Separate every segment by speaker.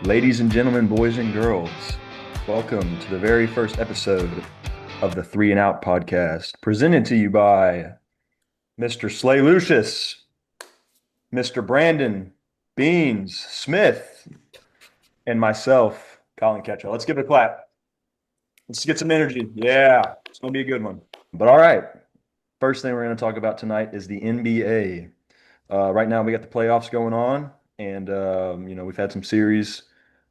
Speaker 1: Ladies and gentlemen, boys and girls, welcome to the very first episode of the Three and Out podcast, presented to you by Mr. Slay Lucius, Mr. Brandon Beans Smith, and myself, Colin Catchot. Let's give it a clap. Let's get some energy. Yeah, it's going to be a good one. But all right, first thing we're going to talk about tonight is the NBA. Right now, we got the playoffs going on, and we've had some series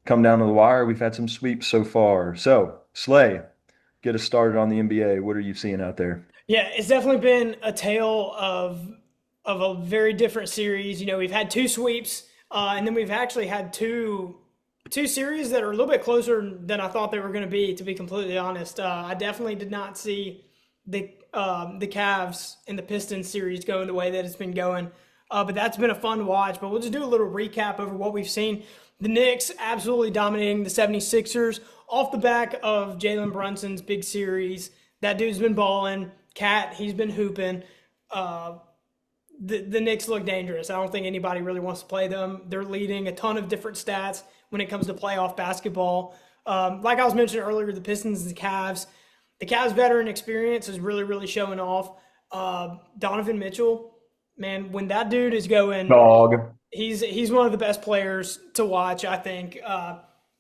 Speaker 1: come down to the wire. We've had some sweeps so far. So, Slay, get us started on the NBA. What are you seeing out there?
Speaker 2: Yeah, it's definitely been a tale of a very different series. We've had two sweeps, and then we've actually had two series that are a little bit closer than I thought they were going to be. To be completely honest, I definitely did not see the Cavs and the Pistons series going the way that it's been going. But that's been a fun watch. But we'll just do a little recap over what we've seen. The Knicks absolutely dominating the 76ers off the back of Jalen Brunson's big series. That dude's been balling. Cat, he's been hooping. The Knicks look dangerous. I don't think anybody really wants to play them. They're leading a ton of different stats when it comes to playoff basketball. Like I was mentioning earlier, the Pistons and the Cavs. The Cavs veteran experience is really, really showing off. Donovan Mitchell, man, when that dude is going,
Speaker 1: Dog.
Speaker 2: he's one of the best players to watch, I think,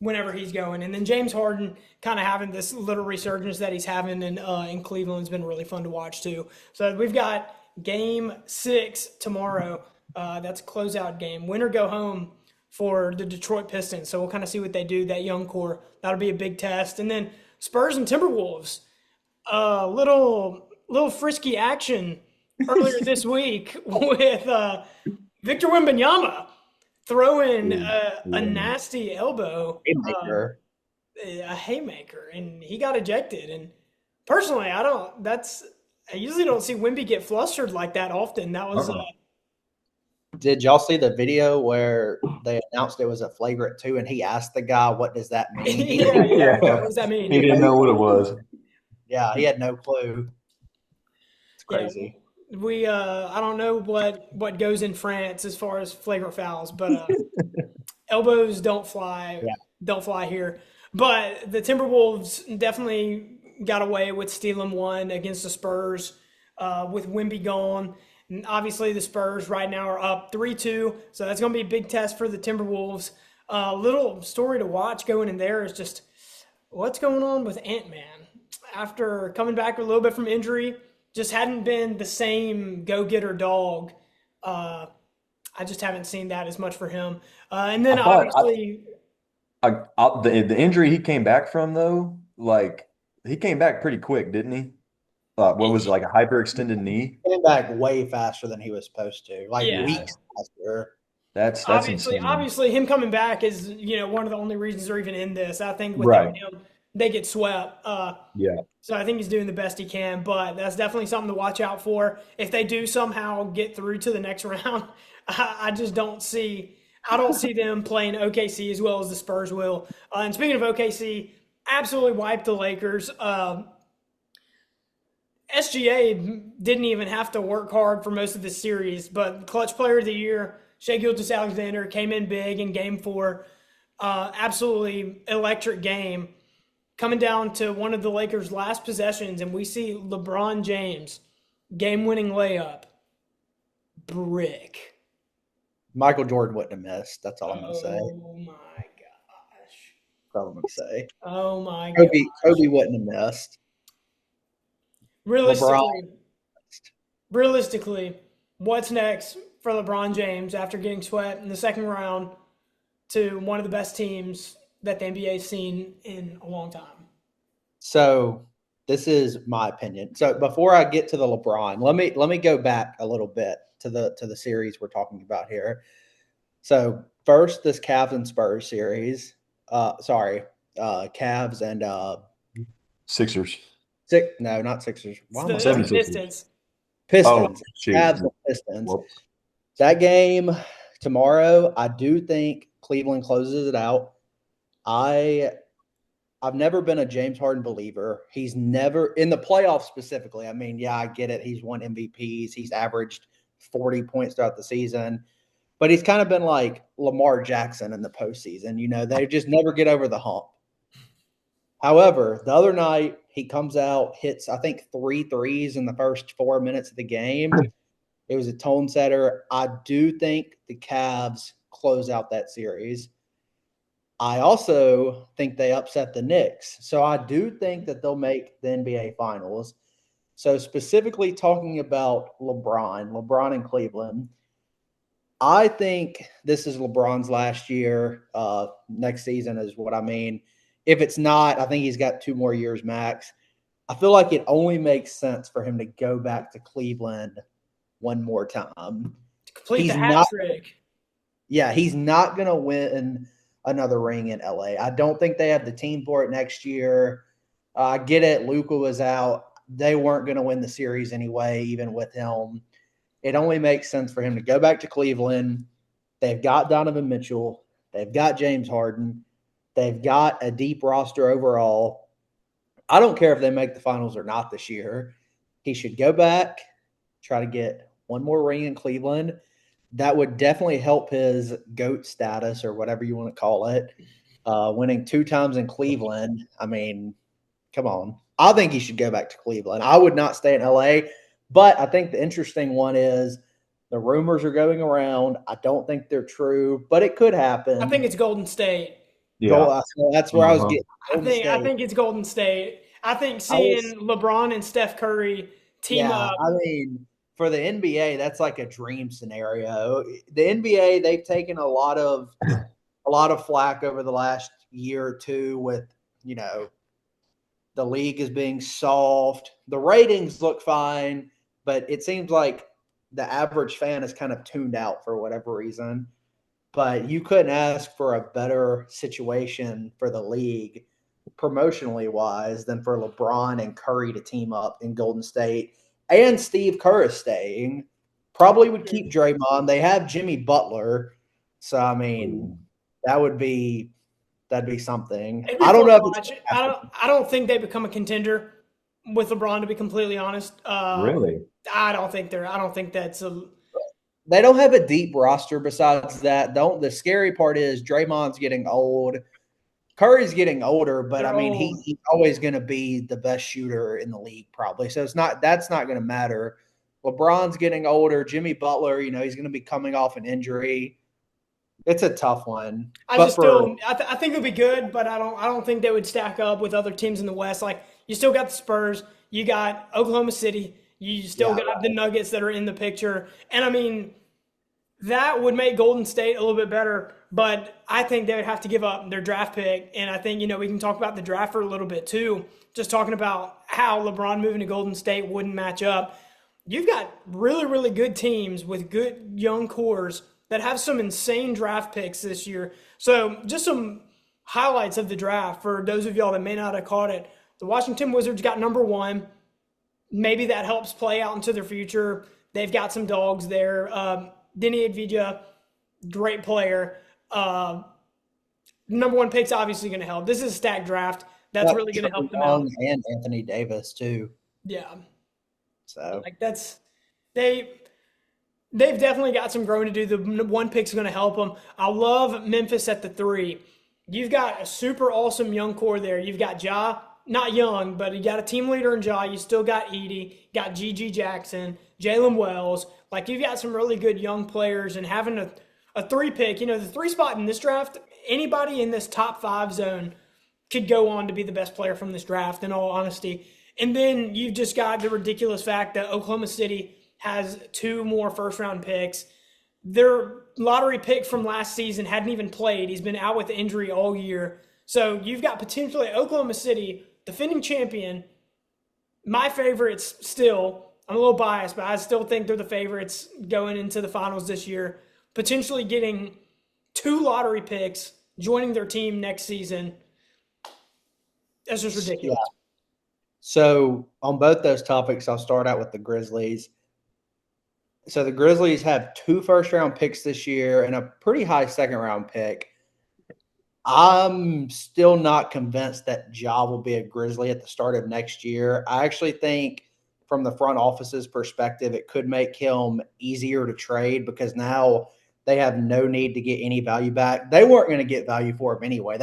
Speaker 2: whenever he's going. And then James Harden kind of having this little resurgence that he's having in Cleveland has been really fun to watch too. So we've got Game 6 tomorrow. That's a closeout game. Win or go home for the Detroit Pistons. So we'll kind of see what they do, that young core. That'll be a big test. And then Spurs and Timberwolves. Little frisky action earlier this week with Victor Wembanyama throwing a nasty elbow, a haymaker, and he got ejected. And personally, I usually don't see Wemby get flustered like that often. That was
Speaker 3: Did y'all see the video where they announced it was a flagrant 2 and he asked the guy, what does that mean?
Speaker 2: yeah. What does that mean?
Speaker 1: He didn't know what it was.
Speaker 3: Yeah, he had no clue. It's crazy.
Speaker 2: Yeah, I don't know what goes in France as far as flagrant fouls, but elbows don't fly.
Speaker 3: Yeah.
Speaker 2: Don't fly here. But the Timberwolves definitely got away with stealing one against the Spurs with Wemby gone. And obviously, the Spurs right now are up 3-2, so that's going to be a big test for the Timberwolves. Little story to watch going in there is just what's going on with Ant-Man. After coming back a little bit from injury, just hadn't been the same go-getter dog. I just haven't seen that as much for him. And then obviously
Speaker 1: The injury he came back from, though, like, he came back pretty quick, didn't he? What was it, like a hyperextended knee?
Speaker 3: He came back way faster than he was supposed to, weeks faster.
Speaker 1: That's insane.
Speaker 2: Obviously, him coming back is one of the only reasons they're even in this. I think without him, they get swept. So I think he's doing the best he can, but that's definitely something to watch out for. If they do somehow get through to the next round, I just don't see them playing OKC as well as the Spurs will. And speaking of OKC, absolutely wiped the Lakers. SGA didn't even have to work hard for most of this series, but clutch player of the year, Shai Gilgeous-Alexander, came in big in Game 4. Absolutely electric game. Coming down to one of the Lakers' last possessions, and we see LeBron James, game-winning layup, brick.
Speaker 3: Michael Jordan wouldn't have missed. That's all I'm going to say.
Speaker 2: Oh, my gosh.
Speaker 3: That's all I'm going to say.
Speaker 2: Oh, my gosh.
Speaker 3: Kobe wouldn't have missed.
Speaker 2: Realistically, what's next for LeBron James after getting swept in the second round to one of the best teams that the NBA has seen in a long time?
Speaker 3: So this is my opinion. So before I get to the LeBron, let me go back a little bit to the series we're talking about here. So first, this Cavs and Spurs series. Cavs and
Speaker 1: Sixers.
Speaker 3: No, not Sixers.
Speaker 2: Pistons.
Speaker 3: Pistons. Cavs and Pistons.
Speaker 1: Whoops.
Speaker 3: That game tomorrow, I do think Cleveland closes it out. I've never been a James Harden believer. He's never in the playoffs specifically. I mean, yeah, I get it. He's won MVPs. He's averaged 40 points throughout the season. but he's kind of been like Lamar Jackson in the postseason. They just never get over the hump. However, the other night he comes out, hits, I think, 3 threes in the first 4 minutes of the game. It was a tone setter. I do think the Cavs close out that series. I also think they upset the Knicks. So I do think that they'll make the NBA Finals. So specifically talking about LeBron in Cleveland, I think this is LeBron's last year. Next season is what I mean. If it's not, I think he's got 2 more years max. I feel like it only makes sense for him to go back to Cleveland one more time.
Speaker 2: Complete
Speaker 3: He's
Speaker 2: the hat
Speaker 3: not,
Speaker 2: trick.
Speaker 3: yeah, he's not going to win another ring in LA. I don't think they have the team for it next year. I get it. Luka was out. They weren't going to win the series anyway, even with him. It only makes sense for him to go back to Cleveland. They've got Donovan Mitchell. They've got James Harden. They've got a deep roster overall. I don't care if they make the finals or not this year. He should go back, try to get one more ring in Cleveland. That would definitely help his GOAT status or whatever you want to call it. Winning 2 times in Cleveland. I mean, come on. I think he should go back to Cleveland. I would not stay in LA. But I think the interesting one is the rumors are going around. I don't think they're true, but it could happen.
Speaker 2: I think it's Golden State.
Speaker 1: Yeah.
Speaker 3: So that's where I was getting.
Speaker 2: I think it's Golden State. I think seeing LeBron and Steph Curry team up.
Speaker 3: I mean, for the NBA, that's like a dream scenario. The NBA, they've taken a lot of flack over the last year or two with, the league is being soft. The ratings look fine, but it seems like the average fan is kind of tuned out for whatever reason. But you couldn't ask for a better situation for the league, promotionally wise, than for LeBron and Curry to team up in Golden State. And Steve Kerr is staying. Probably would keep Draymond. They have Jimmy Butler. So, I mean, that'd be something. I don't know if it's
Speaker 2: I don't think they become a contender with LeBron, to be completely honest.
Speaker 1: Really?
Speaker 2: I don't think that's
Speaker 3: they don't have a deep roster besides that. The scary part is Draymond's getting old. Curry's getting older, but I mean, he's always going to be the best shooter in the league probably. So that's not going to matter. LeBron's getting older. Jimmy Butler, he's going to be coming off an injury. It's a tough one.
Speaker 2: I think it'll be good, but I don't think they would stack up with other teams in the West. Like, you still got the Spurs, you got Oklahoma City, you still got the Nuggets that are in the picture. And I mean, that would make Golden State a little bit better, but I think they would have to give up their draft pick. And I think, we can talk about the draft for a little bit too, just talking about how LeBron moving to Golden State wouldn't match up. You've got really, really good teams with good young cores that have some insane draft picks this year. So just some highlights of the draft for those of y'all that may not have caught it. The Washington Wizards got number 1. Maybe that helps play out into their future. They've got some dogs there. Denny Advija, great player. Number 1 pick's obviously going to help. This is a stacked draft. That's really going to help them out.
Speaker 3: And Anthony Davis too.
Speaker 2: Yeah.
Speaker 3: So
Speaker 2: they've definitely got some growing to do. The 1 pick's going to help them. I love Memphis at the 3. You've got a super awesome young core there. You've got Ja, not young, but you got a team leader in Ja. You still got Edie, got G.G. Jackson, Jalen Wells. Like, you've got some really good young players, and having a 3 pick, the 3 spot in this draft, anybody in this top 5 zone could go on to be the best player from this draft, in all honesty. And then you've just got the ridiculous fact that Oklahoma City has 2 more first-round picks. Their lottery pick from last season hadn't even played. He's been out with injury all year. So you've got potentially Oklahoma City, defending champion, my favorites still. I'm a little biased, but I still think they're the favorites going into the finals this year. Potentially getting 2 lottery picks, joining their team next season. That's just ridiculous.
Speaker 3: Yeah. So on both those topics, I'll start out with the Grizzlies. So the Grizzlies have 2 first-round picks this year and a pretty high second-round pick. I'm still not convinced that Ja will be a Grizzly at the start of next year. I actually think from the front office's perspective, it could make him easier to trade because now They have no need to get any value back. They weren't going to get value for him anyway.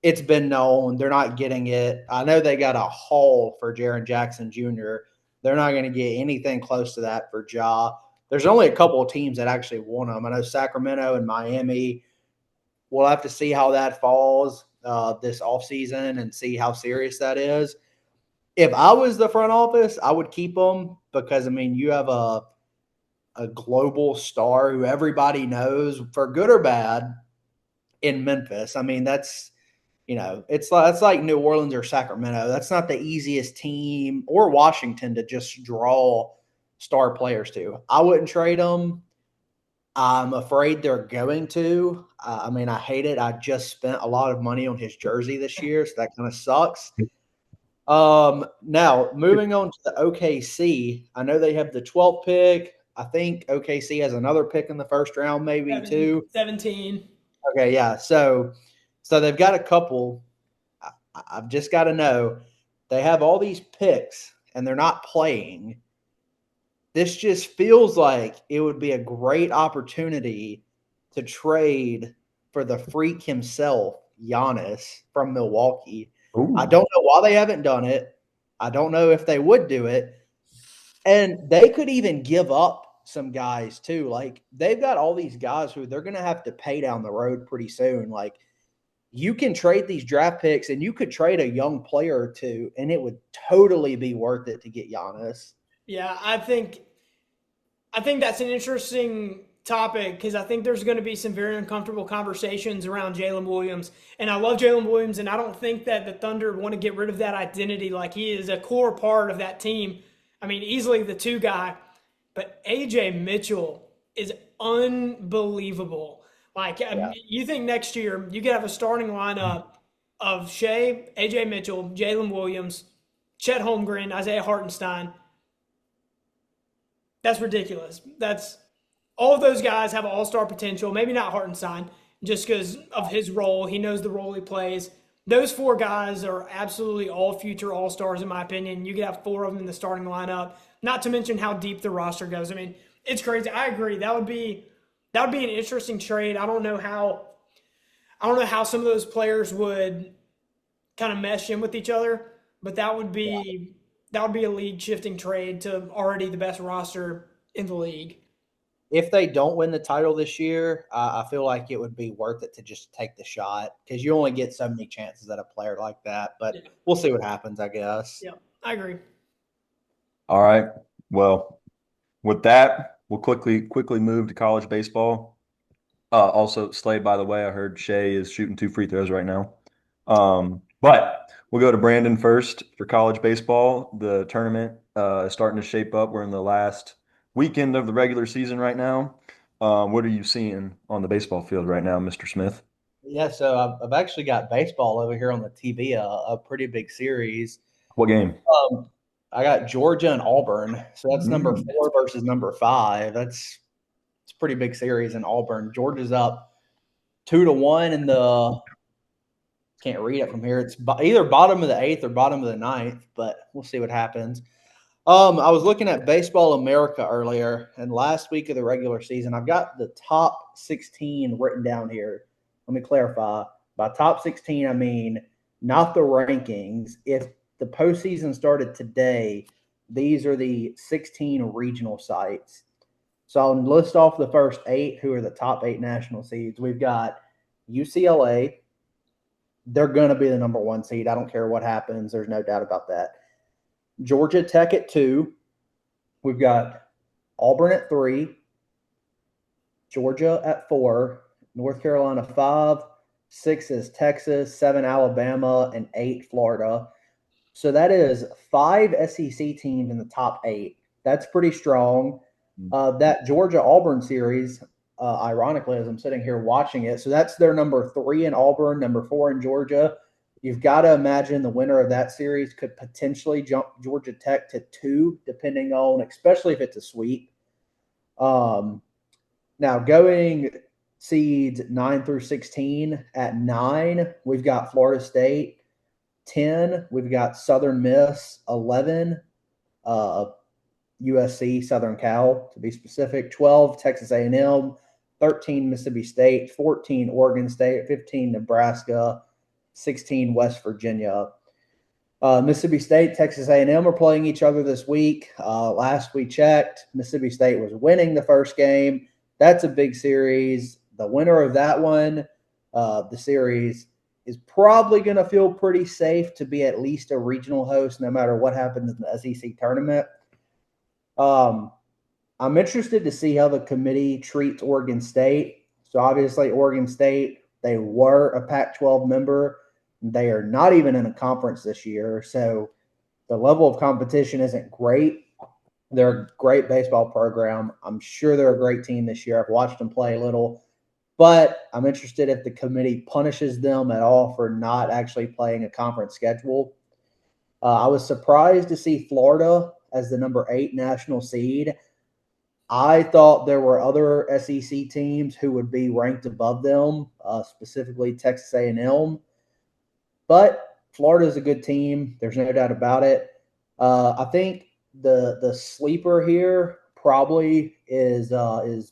Speaker 3: It's been known. They're not getting it. I know they got a haul for Jaren Jackson Jr. They're not going to get anything close to that for Ja. There's only a couple of teams that actually want him. I know Sacramento and Miami. We'll have to see how that falls this offseason and see how serious that is. If I was the front office, I would keep him because, I mean, you have a global star who everybody knows for good or bad in Memphis. I mean, that's, it's like New Orleans or Sacramento. That's not the easiest team, or Washington, to just draw star players to. I wouldn't trade them. I'm afraid they're going to. I mean, I hate it. I just spent a lot of money on his jersey this year, so that kind of sucks. Now, moving on to the OKC, I know they have the 12th pick. I think OKC has another pick in the first round, maybe too.
Speaker 2: 17.
Speaker 3: Okay, yeah. So they've got a couple. I've just got to know, they have all these picks and they're not playing. This just feels like it would be a great opportunity to trade for the freak himself, Giannis from Milwaukee.
Speaker 1: Ooh.
Speaker 3: I don't know why they haven't done it. I don't know if they would do it. And they could even give up some guys too. Like, they've got all these guys who they're going to have to pay down the road pretty soon. Like, you can trade these draft picks and you could trade a young player or two, and it would totally be worth it to get Giannis.
Speaker 2: Yeah, I think that's an interesting topic because I think there's going to be some very uncomfortable conversations around Jalen Williams. And I love Jalen Williams, and I don't think that the Thunder want to get rid of that identity. Like, he is a core part of that team. I mean, easily the two guy. But A.J. Mitchell is unbelievable. Like, you think next year you could have a starting lineup of Shea, A.J. Mitchell, Jalen Williams, Chet Holmgren, Isaiah Hartenstein. That's ridiculous. That's all of those guys have all-star potential. Maybe not Hartenstein, just because of his role. He knows the role he plays. Those four guys are absolutely all future all-stars, in my opinion. You could have four of them in the starting lineup. Not to mention how deep the roster goes. I mean, it's crazy. I agree. That would be an interesting trade. I don't know how some of those players would kind of mesh in with each other, but that would be a league-shifting trade to already the best roster in the league.
Speaker 3: If they don't win the title this year, I feel like it would be worth it to just take the shot because you only get so many chances at a player like that. But we'll see what happens, I guess.
Speaker 2: Yeah, I agree.
Speaker 1: All right. Well, with that, we'll quickly move to college baseball. Also, Slade, by the way, I heard Shea is shooting 2 free throws right now. But we'll go to Brandon first for college baseball. The tournament is starting to shape up. We're in the last weekend of the regular season right now. What are you seeing on the baseball field right now, Mr. Smith?
Speaker 3: Yeah, so I've actually got baseball over here on the TV, a pretty big series.
Speaker 1: What game?
Speaker 3: I got Georgia and Auburn. So that's number 4 versus number 5. It's a pretty big series in Auburn. Georgia's up 2-1 in the – can't read it from here. It's either bottom of the 8th or bottom of the 9th, but we'll see what happens. I was looking at Baseball America earlier, and last week of the regular season, I've got the top 16 written down here. Let me clarify. By top 16, I mean not the rankings. If the postseason started today, these are the 16 regional sites. So I'll list off the first 8 who are the top 8 national seeds. We've got UCLA. They're going to be the number 1 seed. I don't care what happens. There's no doubt about that. Georgia Tech at 2. We've got Auburn at 3. Georgia at 4. North Carolina 5. 6 is Texas. 7 Alabama. And 8 Florida. So that is 5 SEC teams in the top 8. That's pretty strong. That Georgia-Auburn series, ironically, as I'm sitting here watching it, so that's their number 3 in Auburn, number 4 in Georgia. You've got to imagine the winner of that series could potentially jump Georgia Tech to 2, depending on, especially if it's a sweep. Now, going seeds 9 through 16, at 9, we've got Florida State. 10, we've got Southern Miss. 11, USC, Southern Cal, to be specific. 12, Texas A&M. 13 Mississippi State, 14 Oregon State, 15 Nebraska, 16 West Virginia. Mississippi State, Texas A&M are playing each other this week. Last we checked, Mississippi State was winning the first game. That's a big series. The winner of that one, the series, is probably going to feel pretty safe to be at least a regional host no matter what happens in the SEC tournament. I'm interested to see how the committee treats Oregon State. So obviously Oregon State, they were a Pac-12 member. They are not even in a conference this year. So the level of competition isn't great. They're a great baseball program. I'm sure they're a great team this year. I've watched them play a little. But I'm interested if the committee punishes them at all for not actually playing a conference schedule. I was surprised to see Florida as the number 8 national seed. I thought there were other SEC teams who would be ranked above them, specifically Texas A&M. But Florida is a good team. There's no doubt about it. I think the sleeper here probably is the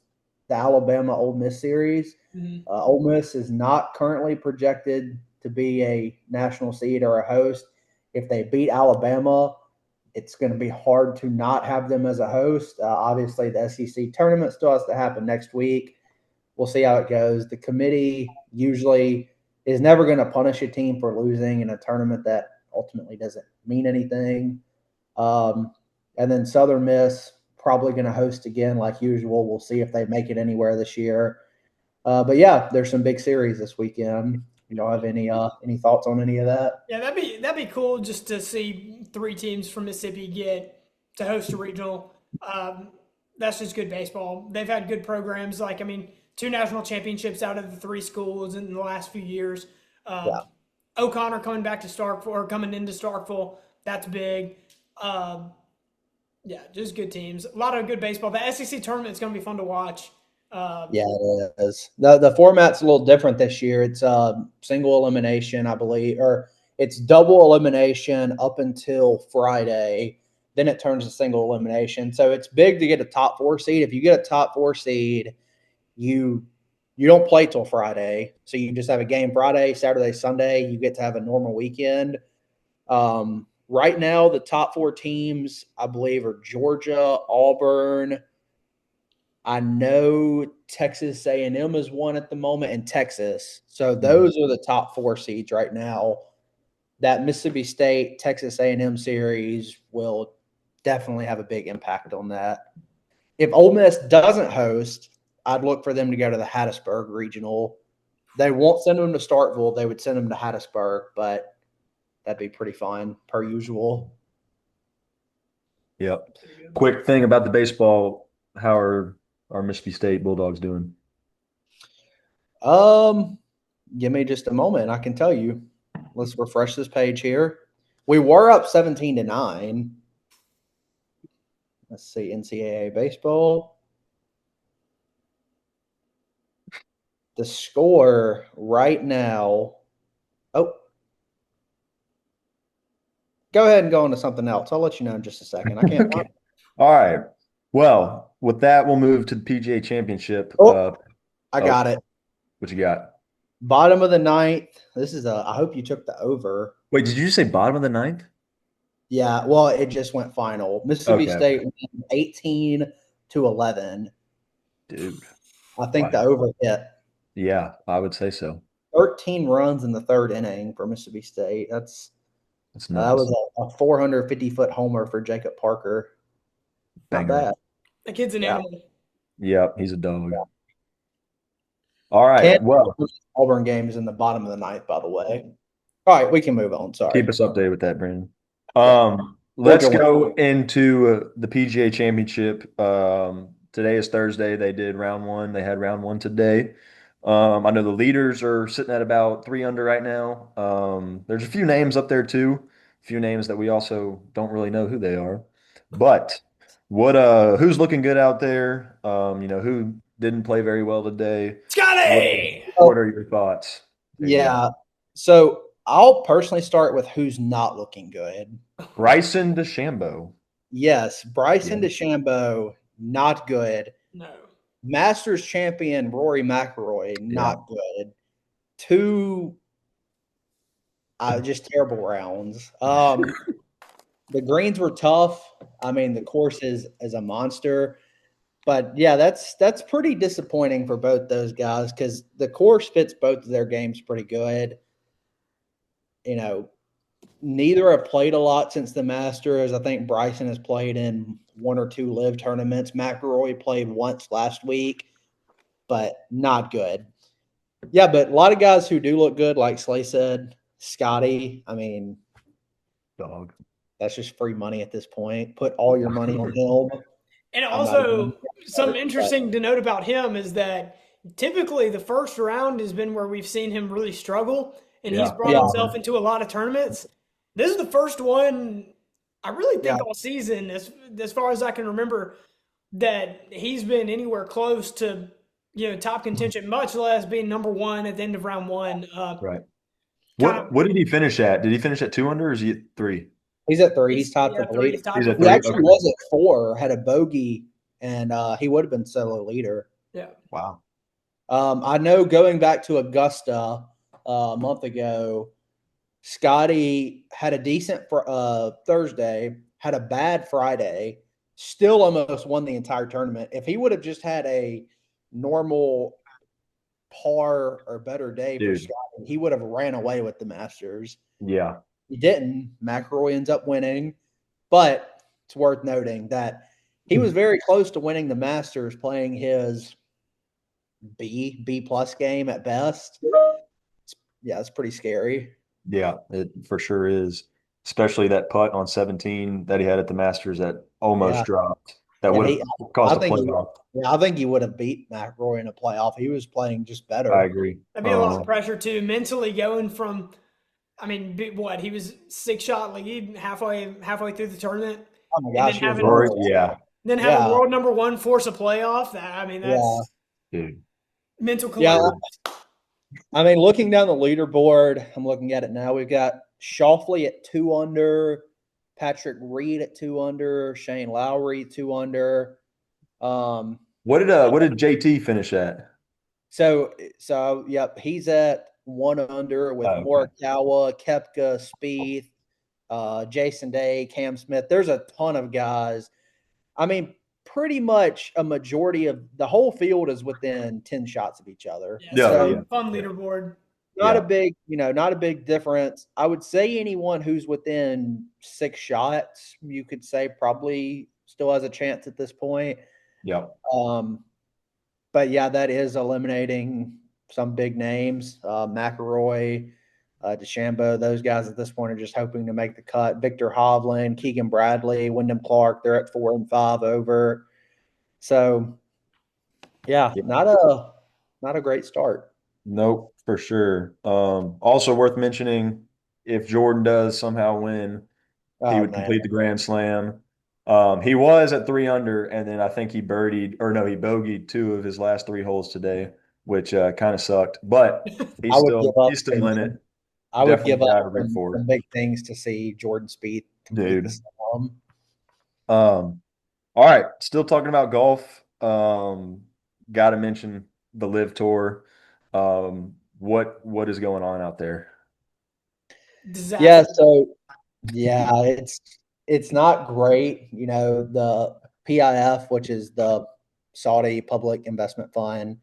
Speaker 3: Alabama Ole Miss series.
Speaker 2: Mm-hmm.
Speaker 3: Ole Miss is not currently projected to be a national seed or a host. If they beat Alabama, it's going to be hard to not have them as a host. Obviously, the SEC tournament still has to happen next week. We'll see how it goes. The committee usually is never going to punish a team for losing in a tournament that ultimately doesn't mean anything. And then Southern Miss probably going to host again like usual. We'll see if they make it anywhere this year. But yeah, there's some big series this weekend. You don't have any thoughts on any of that?
Speaker 2: Yeah, that'd be cool just to see 3 teams from Mississippi get to host a regional. That's just good baseball. They've had good programs. 2 national championships out of the 3 schools in the last few years.
Speaker 3: Yeah.
Speaker 2: O'Connor coming back to Starkville or coming into Starkville, that's big. Yeah, just good teams. A lot of good baseball. The SEC tournament is going to be fun to watch.
Speaker 3: Yeah, it is. The format's a little different this year. It's single elimination, I believe, or it's double elimination up until Friday. Then it turns to single elimination. So it's big to get a top 4 seed. If you get a top 4 seed, you don't play till Friday. So you just have a game Friday, Saturday, Sunday. You get to have a normal weekend. Right now, the top 4 teams, I believe, are Georgia, Auburn. I know Texas A&M is one at the moment, and Texas. So those are the top 4 seeds right now. That Mississippi State, Texas A&M series will definitely have a big impact on that. If Ole Miss doesn't host, I'd look for them to go to the Hattiesburg Regional. They won't send them to Starkville. They would send them to Hattiesburg, but that'd be pretty fun, per usual.
Speaker 1: Yep. Quick thing about the baseball. How are our Mississippi State Bulldogs doing?
Speaker 3: Give me just a moment. I can tell you. Let's refresh this page here. We were up 17-9. Let's see, NCAA baseball. The score right now. Oh. Go ahead and go on to something else. I'll let you know in just a second. I can't.
Speaker 1: Okay. All right. Well, with that, we'll move to the PGA Championship.
Speaker 3: I got it.
Speaker 1: What you got?
Speaker 3: Bottom of the 9th. This is I hope you took the over.
Speaker 1: Wait, did you just say bottom of the 9th?
Speaker 3: Yeah, well, it just went final. Mississippi State won 18-11.
Speaker 1: Dude.
Speaker 3: I think the over hit.
Speaker 1: Yeah, I would say so.
Speaker 3: 13 runs in the 3rd inning for Mississippi State. That's nuts. That was a 450-foot homer for Jacob Parker. Not bad.
Speaker 2: The kid's an animal.
Speaker 1: Yep, he's a dog. Yeah. All right. Well,
Speaker 3: Auburn game is in the bottom of the 9th, by the way. All right, we can move on. Sorry.
Speaker 1: Keep us updated with that, Brandon. Let's go into the PGA Championship. Today is Thursday. They did round 1. They had round 1 today. I know the leaders are sitting at about 3 under right now. There's a few names up there too. A few names that we also don't really know who they are. But who's looking good out there? Who didn't play very well today?
Speaker 2: Scotty!
Speaker 1: What are your thoughts?
Speaker 3: Yeah. So I'll personally start with who's not looking good.
Speaker 1: Bryson DeChambeau.
Speaker 3: Yes, Bryson DeChambeau, not good.
Speaker 2: No.
Speaker 3: Masters champion Rory McIlroy, not good. Two just terrible rounds. The greens were tough. I mean, the course is a monster. But yeah, that's pretty disappointing for both those guys because the course fits both of their games pretty good. You know, neither have played a lot since the Masters. I think Bryson has played in one or two live tournaments. McIlroy played once last week, but not good. Yeah, but a lot of guys who do look good, like Slay said, Scotty. I mean,
Speaker 1: Dog.
Speaker 3: that's just free money at this point. Put all your money on him.
Speaker 2: And
Speaker 3: I'm not even
Speaker 2: also, something
Speaker 3: but
Speaker 2: interesting to note about him is that typically the first round has been where we've seen him really struggle, and he's
Speaker 1: Yeah.
Speaker 2: brought
Speaker 3: Yeah.
Speaker 2: himself into a lot of tournaments. This is the first one I really think
Speaker 3: Yeah.
Speaker 2: all season, as far as I can remember, that he's been anywhere close to top contention, much less being number one at the end of round one.
Speaker 1: Right.
Speaker 2: Kind of,
Speaker 1: What did he finish at? Did he finish at 2 under or is he at 3?
Speaker 3: He's at 3. He's tied for
Speaker 2: yeah,
Speaker 3: the
Speaker 2: three.
Speaker 3: lead.
Speaker 2: He's tied
Speaker 1: He's
Speaker 2: for
Speaker 1: at
Speaker 3: He
Speaker 1: 3.
Speaker 3: actually
Speaker 1: Okay.
Speaker 3: was at 4, had a bogey, and he would have been solo leader.
Speaker 2: Yeah.
Speaker 1: Wow.
Speaker 3: I know going back to Augusta a month ago, Scotty had a decent Thursday, had a bad Friday, still almost won the entire tournament. If he would have just had a normal par or better day for
Speaker 1: Dude.
Speaker 3: Scotty, he would have ran away with the Masters.
Speaker 1: Yeah.
Speaker 3: He didn't. McIlroy ends up winning, but it's worth noting that he was very close to winning the Masters playing his B plus game at best. Yeah, it's pretty scary.
Speaker 1: Yeah, it for sure is. Especially that putt on 17 that he had at the Masters that almost
Speaker 3: Yeah.
Speaker 1: dropped. That
Speaker 3: And
Speaker 1: would
Speaker 3: he,
Speaker 1: have caused
Speaker 3: I
Speaker 1: a
Speaker 3: think,
Speaker 1: playoff.
Speaker 3: I think he would have beat McIlroy in a playoff. He was playing just better.
Speaker 1: I agree.
Speaker 2: That'd be a lot of pressure too, mentally going from. I mean, what he was 6-shot lead halfway through the tournament,
Speaker 3: Oh my gosh,
Speaker 2: then
Speaker 3: he was
Speaker 2: having
Speaker 3: horrible.
Speaker 1: Yeah,
Speaker 2: having
Speaker 3: Yeah.
Speaker 2: world number one force a playoff. That's
Speaker 1: dude.
Speaker 2: mental
Speaker 3: Yeah.
Speaker 2: collapse.
Speaker 3: I mean, looking down the leaderboard, I'm looking at it now. We've got Schauffele at 2 under, Patrick Reed at 2 under, Shane Lowry 2 under.
Speaker 1: What did JT finish at?
Speaker 3: So yep, he's at 1 under with
Speaker 1: Okay.
Speaker 3: Morikawa, Koepka, Spieth, Jason Day, Cam Smith. There's a ton of guys. I mean, pretty much a majority of the whole field is within 10 shots of each other.
Speaker 2: Yeah, so
Speaker 1: yeah.
Speaker 2: fun leaderboard.
Speaker 3: Not a big, not a big difference. I would say anyone who's within 6 shots, you could say probably still has a chance at this point.
Speaker 1: Yeah.
Speaker 3: But yeah, that is eliminating some big names. McIlroy, DeChambeau, those guys at this point are just hoping to make the cut. Victor Hovland, Keegan Bradley, Wyndham Clark, they're at 4 and 5 over. So yeah, not a great start.
Speaker 1: Nope, for sure. Also worth mentioning, if Jordan does somehow win, he would complete the Grand Slam. He was at 3 under, and then I think he bogeyed 2 of his last 3 holes today, which kind of sucked. But he's still in it.
Speaker 3: I would give
Speaker 1: Definitely
Speaker 3: up some big things to see Jordan Spieth complete the Slam.
Speaker 1: All right, still talking about golf. Got to mention the Live Tour. What is going on out there?
Speaker 2: Disaster.
Speaker 3: Yeah, so it's not great. The PIF, which is the Saudi Public Investment Fund,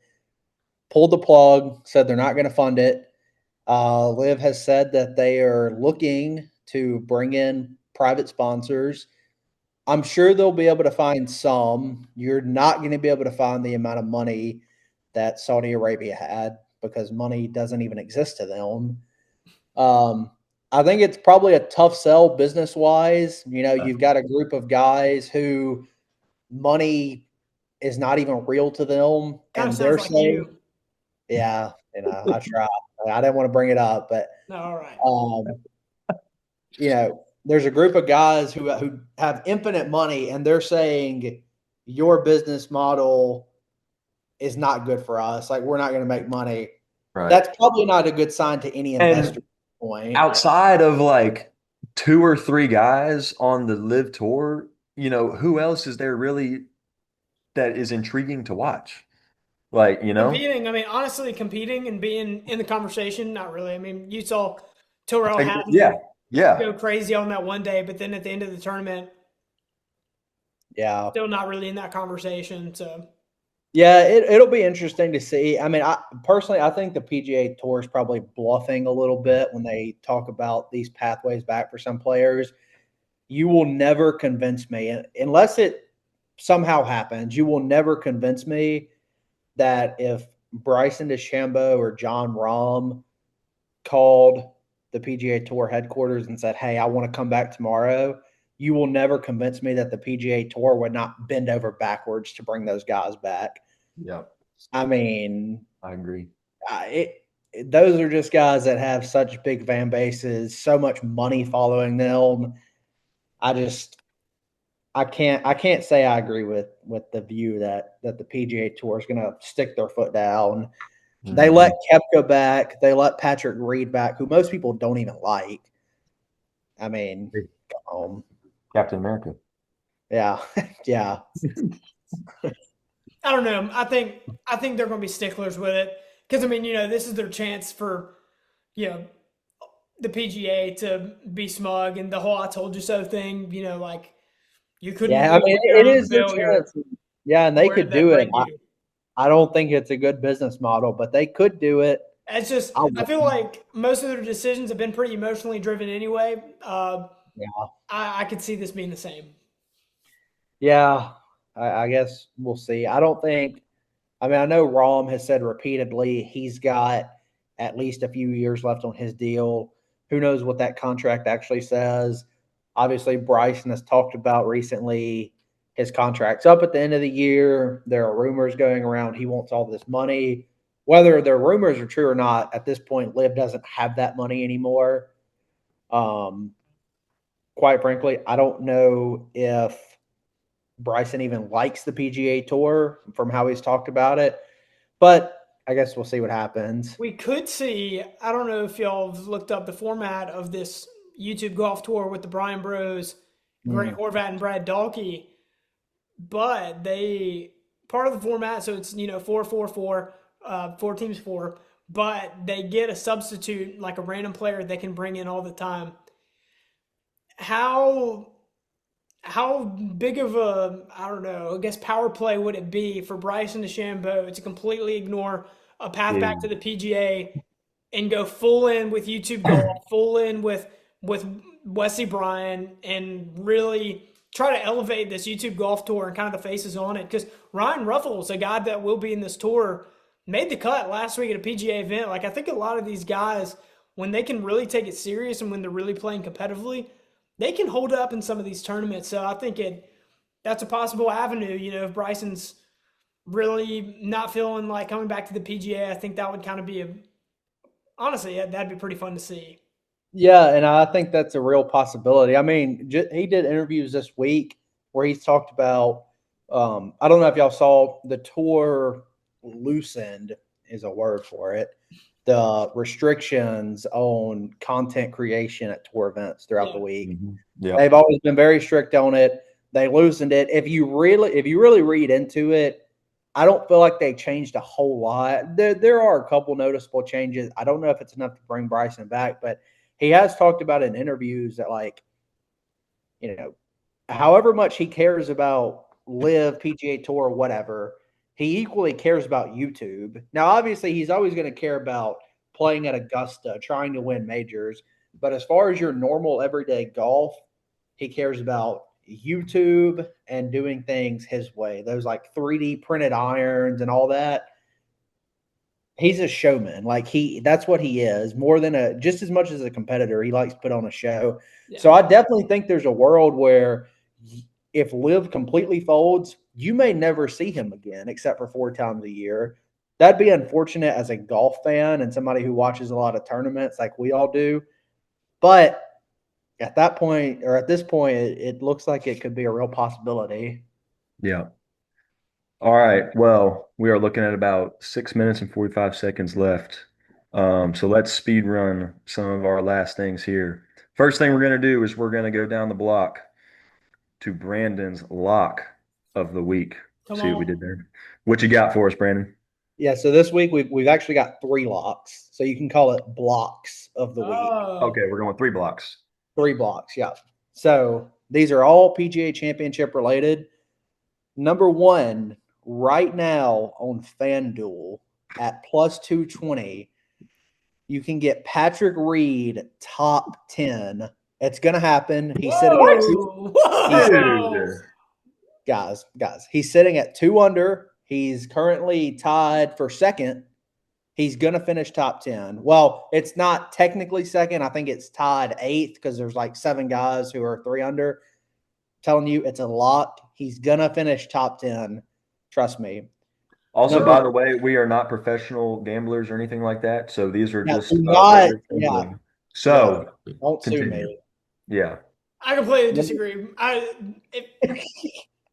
Speaker 3: pulled the plug, said they're not going to fund it. Liv has said that they are looking to bring in private sponsors. I'm sure they'll be able to find some. You're not going to be able to find the amount of money that Saudi Arabia had because money doesn't even exist to them. I think it's probably a tough sell business-wise. You've got a group of guys who money is not even real to them,
Speaker 2: Kind
Speaker 3: and
Speaker 2: of
Speaker 3: they're
Speaker 2: sounds like
Speaker 3: saying,
Speaker 2: you.
Speaker 3: "Yeah, I tried. I didn't want to bring it up, but
Speaker 2: No, all right.
Speaker 3: there's a group of guys who have infinite money, and they're saying your business model is not good for us. Like we're not going to make money.
Speaker 1: Right.
Speaker 3: That's probably not a good sign to any investor.
Speaker 1: Outside of like 2 or 3 guys on the Live Tour, who else is there really that is intriguing to watch. Like, you know,
Speaker 2: Competing, I mean, honestly, competing and being in the conversation, not really. I mean, you saw Terrell
Speaker 1: yeah,
Speaker 2: Hatton
Speaker 1: yeah,
Speaker 2: go crazy on that one day, but then at the end of the tournament,
Speaker 3: Yeah.
Speaker 2: still not really in that conversation. So
Speaker 3: Yeah, it'll be interesting to see. I mean, I personally I think the PGA Tour is probably bluffing a little bit when they talk about these pathways back for some players. You will never convince me, unless it somehow happens, you will never convince me that if Bryson DeChambeau or John Rahm called the PGA Tour headquarters and said, "Hey, I want to come back tomorrow," you will never convince me that the PGA Tour would not bend over backwards to bring those guys back.
Speaker 1: yeah.
Speaker 3: I mean,
Speaker 1: I agree.
Speaker 3: those are just guys that have such big fan bases, so much money following them. I just I can't say I agree with the view that the PGA Tour is going to stick their foot down. They let
Speaker 1: Mhm.
Speaker 3: Kepka back. They let Patrick Reed back, who most people don't even like. I mean, come on.
Speaker 1: Captain America.
Speaker 3: Yeah, yeah,
Speaker 2: I don't know. I think they're going to be sticklers with it because I mean, this is their chance for you know the PGA to be smug and the whole "I told you so" thing. Like you couldn't
Speaker 3: yeah. I
Speaker 2: live
Speaker 3: mean,
Speaker 2: with your
Speaker 3: it
Speaker 2: own
Speaker 3: is their
Speaker 2: failure.
Speaker 3: chance. Yeah, and they
Speaker 2: Where
Speaker 3: could
Speaker 2: did that
Speaker 3: do it.
Speaker 2: bring you?
Speaker 3: I don't think it's a good business model, but they could do it.
Speaker 2: It's just
Speaker 3: I
Speaker 2: I feel
Speaker 3: wouldn't.
Speaker 2: like most of their decisions have been pretty emotionally driven anyway.
Speaker 3: Yeah,
Speaker 2: I could see this being the same.
Speaker 3: yeah. I guess we'll see. I don't think. I mean, I know Rom has said repeatedly he's got at least a few years left on his deal. Who knows what that contract actually says? Obviously, Bryson has talked about recently his contract's up at the end of the year. There are rumors going around he wants all this money. Whether the rumors are true or not, at this point, Liv doesn't have that money anymore. Um, quite frankly, I don't know if Bryson even likes the PGA Tour from how he's talked about it. But I guess we'll see what happens.
Speaker 2: We could see. I don't know if y'all have looked up the format of this YouTube golf tour with the Brian Bros, Grant
Speaker 3: Mm.
Speaker 2: Horvat, and Brad Dahlke, but they part of the format. So it's 4-4-4, 4 teams, four. But they get a substitute like a random player they can bring in all the time. How how big of a, I don't know, I guess power play would it be for Bryson DeChambeau to completely ignore a path back to
Speaker 1: Big.
Speaker 2: the PGA and go full in with YouTube golf, full in with Wesley Bryan, and really try to elevate this YouTube golf tour and kind of the faces on it? Because Ryan Ruffles, a guy that will be in this tour, made the cut last week at a PGA event. Like I think a lot of these guys, when they can really take it serious and when they're really playing competitively, they can hold up in some of these tournaments. So I think that's a possible avenue. If Bryson's really not feeling like coming back to the PGA, I think that would kind of be honestly, that'd be pretty fun to see.
Speaker 3: Yeah, and I think that's a real possibility. I mean, he did interviews this week where he's talked about. I don't know if y'all saw the tour loosened is a word for it. The restrictions on content creation at tour events throughout the
Speaker 2: Yeah.
Speaker 3: week.
Speaker 1: Yep.
Speaker 3: They've always been very strict on it. They loosened it. If you really read into it, I don't feel like they changed a whole lot. There are a couple noticeable changes. I don't know if it's enough to bring Bryson back, but he has talked about in interviews that like, you know, however much he cares about Live, PGA Tour, whatever, he equally cares about YouTube. Now, obviously, he's always going to care about playing at Augusta, trying to win majors. But as far as your normal everyday golf, he cares about YouTube and doing things his way. Those like 3D printed irons and all that. He's a showman. Like that's what he is. More than just as much as a competitor, he likes to put on a show.
Speaker 2: Yeah.
Speaker 3: So I definitely think there's a world where if Liv completely folds, you may never see him again except for 4 times a year. That'd be unfortunate as a golf fan and somebody who watches a lot of tournaments like we all do. But at that point, or at this point, it looks like it could be a real possibility.
Speaker 1: Yeah. All right. Well, we are looking at about 6 minutes and 45 seconds left. So let's speed run some of our last things here. First thing we're going to do is we're going to go down the block to Brandon's lock of the week.
Speaker 2: Come
Speaker 1: See what we
Speaker 2: on.
Speaker 1: did there. What you got for us, Brandon?
Speaker 3: Yeah, so this week we've actually got 3 locks. So you can call it blocks of the week.
Speaker 2: Oh.
Speaker 1: Okay, we're going 3 blocks.
Speaker 3: 3 blocks, yeah. So these are all PGA Championship related. Number one, right now on FanDuel at plus 220, you can get Patrick Reed top 10. It's going to happen. He's sitting at
Speaker 2: Whoa.
Speaker 3: he's
Speaker 2: Whoa.
Speaker 1: Dude.
Speaker 3: guys, he's sitting at 2 under. He's currently tied for second. He's going to finish top 10. Well, it's not technically second. I think it's tied eighth because there's like 7 guys who are 3 under. I'm telling you, it's a lock. He's going to finish top 10. Trust me.
Speaker 1: Also,
Speaker 3: Number
Speaker 1: by the way, we are not professional gamblers or anything like that. So these are
Speaker 3: Yeah,
Speaker 1: just
Speaker 3: do not.
Speaker 1: regular
Speaker 3: Yeah,
Speaker 1: gambling.
Speaker 3: look,
Speaker 1: So
Speaker 3: don't sue
Speaker 1: continue.
Speaker 3: me.
Speaker 1: Yeah.
Speaker 2: I completely disagree.